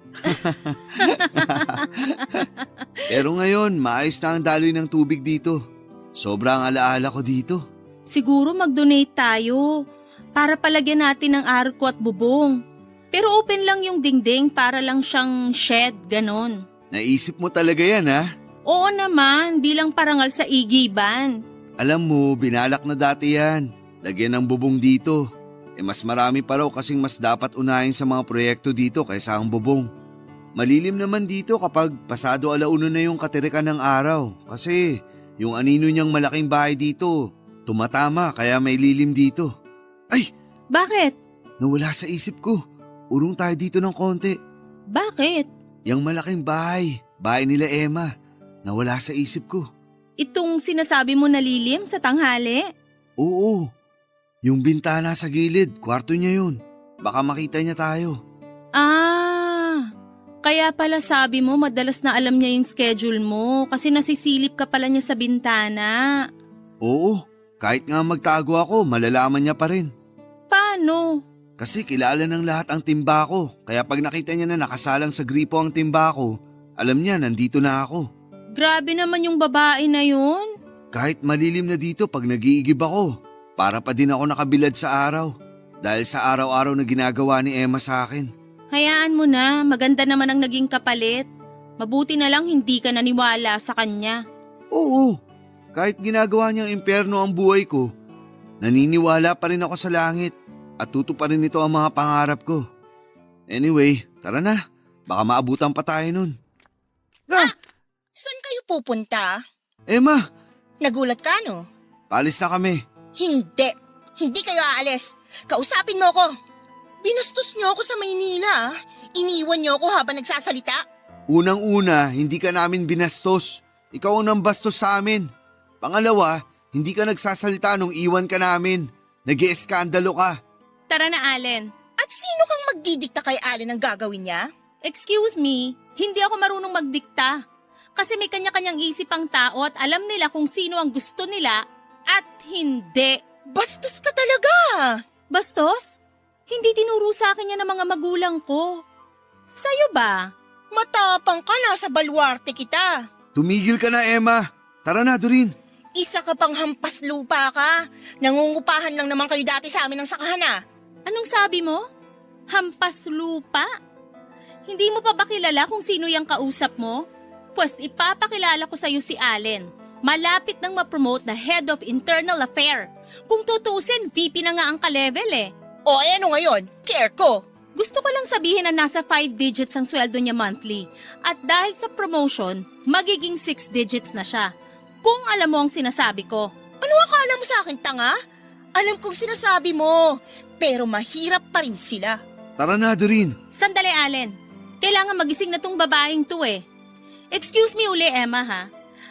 Pero ngayon, maayos na ang daloy ng tubig dito. Sobrang alaala ko dito. Siguro mag-donate tayo para palagyan natin ng arko at bubong. Pero open lang yung dingding para lang siyang shed, ganon. Naisip mo talaga yan ha? Oo naman, bilang parangal sa igiban. Alam mo, binalak na dati yan. Lagyan ng bubong dito. Mas marami pa raw kasing mas dapat unahin sa mga proyekto dito kaysa ang bubong. Malilim naman dito kapag pasado 1:00 na yung katirikan ng araw. Kasi yung anino niyang malaking bahay dito, tumatama kaya may lilim dito. Ay! Bakit? Nawala sa isip ko. Urong tayo dito ng konti. Bakit? Yang malaking bahay, bahay nila Emma. Nawala sa isip ko. Itong sinasabi mo na lilim sa tanghali? Oo. Yung bintana sa gilid, kwarto niya yun. Baka makita niya tayo. Kaya pala sabi mo madalas na alam niya yung schedule mo kasi nasisilip ka pala niya sa bintana. Oo, kahit nga magtago ako, malalaman niya pa rin. Paano? Kasi kilala ng lahat ang timba ko, kaya pag nakita niya na nakasalang sa gripo ang timba ko, alam niya nandito na ako. Grabe naman yung babae na yun. Kahit malilim na dito pag nag-iigib ako, para pa din ako nakabilad sa araw. Dahil sa araw-araw na ginagawa ni Emma sa akin. Hayaan mo na, maganda naman ang naging kapalit. Mabuti na lang hindi ka naniwala sa kanya. Oo, kahit ginagawa niyang impyerno ang buhay ko, naniniwala pa rin ako sa langit at tutuparin nito ang mga pangarap ko. Anyway, tara na, baka maabutan pa tayo nun. Saan kayo pupunta? Emma, Nagulat ka, no? paalis na kami. Hindi kayo aalis. Kausapin mo ko. Binastos niyo ako sa Maynila. Iniwan niyo ako habang nagsasalita. Unang-una, hindi ka namin binastos. Ikaw ang nambastos sa amin. Pangalawa, hindi ka nagsasalita nung iwan ka namin. Nag-ieskandalo ka. Tara na, Allen. At sino kang magdidikta kay Allen ang gagawin niya? Excuse me, hindi ako marunong magdikta. Kasi may kanya-kanyang isip ang tao at alam nila kung sino ang gusto nila at hindi. Bastos ka talaga. Bastos? Hindi tinuro sa akin yan ng mga magulang ko. Sa'yo ba? Matapang ka, nasa balwarte kita. Tumigil ka na, Emma. Tara na, Doreen. Isa ka pang hampas lupa ka. Nangungupahan lang naman kayo dati sa amin ng sakahan ah. Anong sabi mo? Hampas lupa? Hindi mo pa ba kilala kung sino yung kausap mo? Pues ipapakilala ko sa'yo si Allen. Malapit nang ma-promote na Head of Internal Affair. Kung tutusin, VP na nga ang ka-level eh. O ano ngayon? Care ko. Gusto ko lang sabihin na nasa 5 digits ang sweldo niya monthly. At dahil sa promotion, magiging 6 digits na siya. Kung alam mo ang sinasabi ko. Ano akala mo sa akin, tanga? Alam kong sinasabi mo, pero mahirap pa rin sila. Tara na, Doreen. Sandali, Allen. Kailangan magising na tong babaeng to eh. Excuse me uli, Emma ha.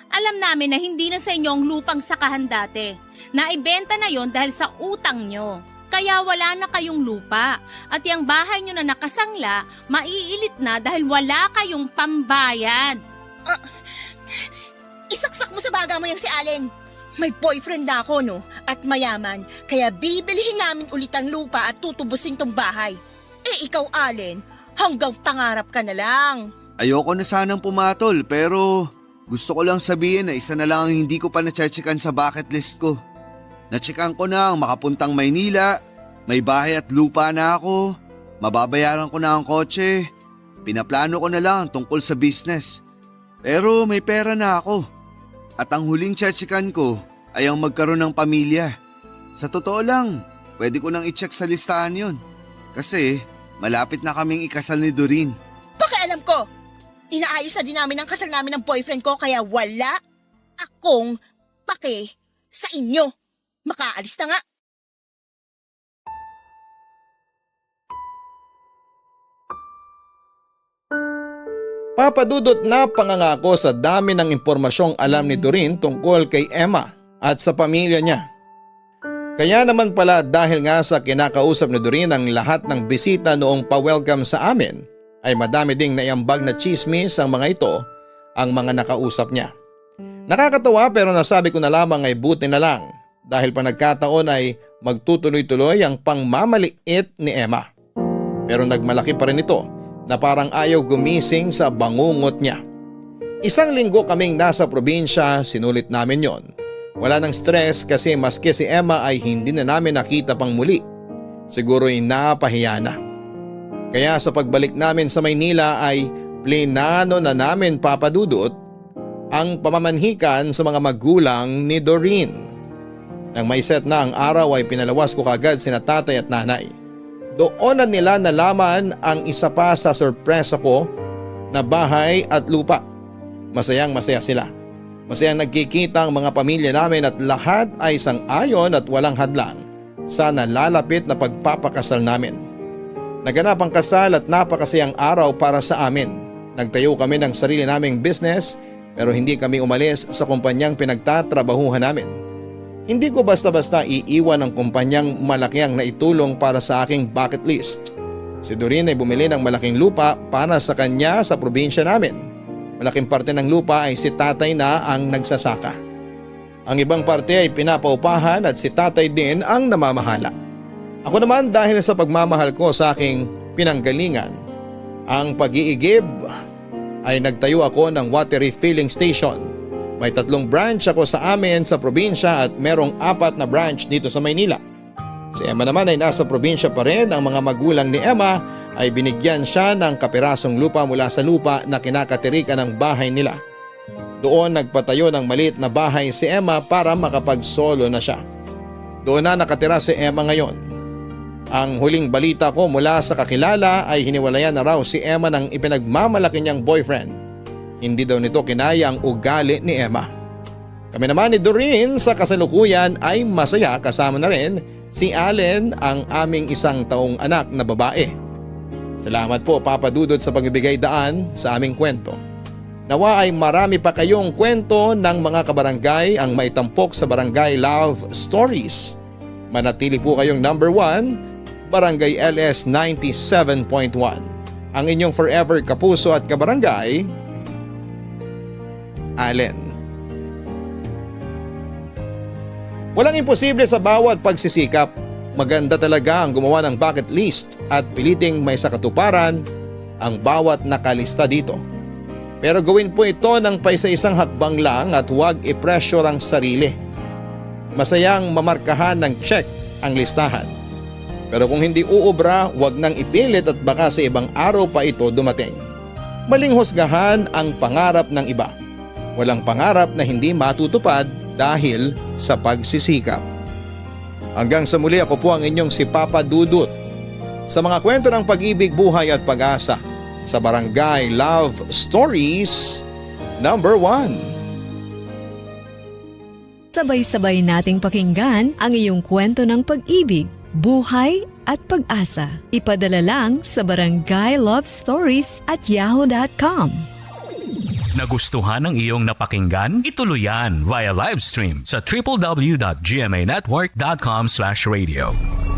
Alam namin na hindi na sa inyo ang lupang sakahan dati. Naibenta na yon dahil sa utang nyo. Kaya wala na kayong lupa. At yung bahay nyo na nakasangla, maiilit na dahil wala kayong pambayad. Isaksak mo sa baga mo yung si Allen. May boyfriend na ako, no? At mayaman, kaya bibilihin namin ulit ang lupa at tutubusin tong bahay. Eh ikaw, Allen, hanggang pangarap ka na lang. Ayoko na sanang pumatol pero gusto ko lang sabihin na isa na lang ang hindi ko pa na-checkan sa bucket list ko. Na-checkan ko na ang makapuntang Maynila, may bahay at lupa na ako, mababayaran ko na ang kotse, pinaplano ko na lang tungkol sa business. Pero may pera na ako. At ang huling checkan ko ay ang magkaroon ng pamilya. Sa totoo lang, pwede ko nang i-check sa listahan yon. Kasi malapit na kaming ikasal ni Doreen. Pakialam ko. Inaayos na din namin ang kasal namin ng boyfriend ko kaya wala akong pake sa inyo. Makaalis na nga. Papadudot na pangangako sa dami ng impormasyong alam ni Doreen tungkol kay Emma at sa pamilya niya. Kaya naman pala dahil nga sa kinakausap ni Doreen ang lahat ng bisita noong pa-welcome sa amin, ay madami ding naiambag na chismis ang mga ito ang mga nakausap niya. Nakakatawa pero nasabi ko na lamang ay buti na lang dahil pa nagkataon ay magtutuloy-tuloy ang pangmamaliit ni Emma. Pero nagmalaki pa rin ito na parang ayaw gumising sa bangungot niya. Isang linggo kaming nasa probinsya, sinulit namin yon. Wala nang stress kasi maski si Emma ay hindi na namin nakita pang muli. Siguro'y napahiya na. Kaya sa pagbalik namin sa Maynila ay plinano na namin papadudot ang pamamanhikan sa mga magulang ni Doreen. Nang may set na ang araw ay pinalawas ko kagad sina tatay at nanay. Doon na nila nalaman ang isa pa sa sorpresa ko na bahay at lupa. Masayang masaya sila. Masayang nagkikita ang mga pamilya namin at lahat ay sang-ayon at walang hadlang sa nalalapit na pagpapakasal namin. Naganap ang kasal at napakasayang araw para sa amin. Nagtayo kami ng sarili naming business pero hindi kami umalis sa kumpanyang pinagtatrabahuhan namin. Hindi ko basta-basta iiwan ang kumpanyang malaking naitulong para sa aking bucket list. Si Doreen ay bumili ng malaking lupa para sa kanya sa probinsya namin. Malaking parte ng lupa ay si tatay na ang nagsasaka. Ang ibang parte ay pinapaupahan at si tatay din ang namamahala. Ako naman dahil sa pagmamahal ko sa aking pinanggalingan, ang pag-iigib ay nagtayo ako ng water refilling station. May 3 branch ako sa amin sa probinsya at merong 4 na branch dito sa Maynila. Si Emma naman ay nasa probinsya pa rin. Ang mga magulang ni Emma ay binigyan siya ng kapirasong lupa mula sa lupa na kinakatirikan ng bahay nila. Doon nagpatayo ng maliit na bahay si Emma para makapag-solo na siya. Doon na nakatira si Emma ngayon. Ang huling balita ko mula sa kakilala ay hiniwalayan na raw si Emma ng ipinagmamalaki niyang boyfriend. Hindi daw nito kinaya ang ugali ni Emma. Kami naman ni Doreen sa kasalukuyan ay masaya, kasama na rin si Allen, ang aming 1 taong anak na babae. Salamat po Papa Dudut sa pagbibigay daan sa aming kwento. Nawa ay marami pa kayong kwento ng mga kabarangay ang maitampok sa Barangay Love Stories. Manatili po kayong number 1, Barangay LS 97.1. Ang inyong forever kapuso at kabarangay, Allen. Walang imposible sa bawat pagsisikap. Maganda talaga ang gumawa ng bucket list at piliting may sakatuparan ang bawat nakalista dito. Pero gawin po ito ng paisa-isang hakbang lang at huwag i-pressure ang sarili. Masayang mamarkahan ng check ang listahan. Pero kung hindi uubra, huwag nang ipilit at baka sa ibang araw pa ito dumating. Maling husgahan ang pangarap ng iba. Walang pangarap na hindi matutupad dahil sa pagsisikap. Hanggang sa muli, ako po ang inyong si Papa Dudut sa mga kwento ng pag-ibig, buhay at pag-asa sa Barangay Love Stories number 1. Sabay-sabay nating pakinggan ang iyong kwento ng pag-ibig, buhay at pag-asa. Ipadala lang sa barangaylovestories@yahoo.com. Nagustuhan ng iyong napakinggan? Ituloy yan via live stream sa www.gmanetwork.com/radio.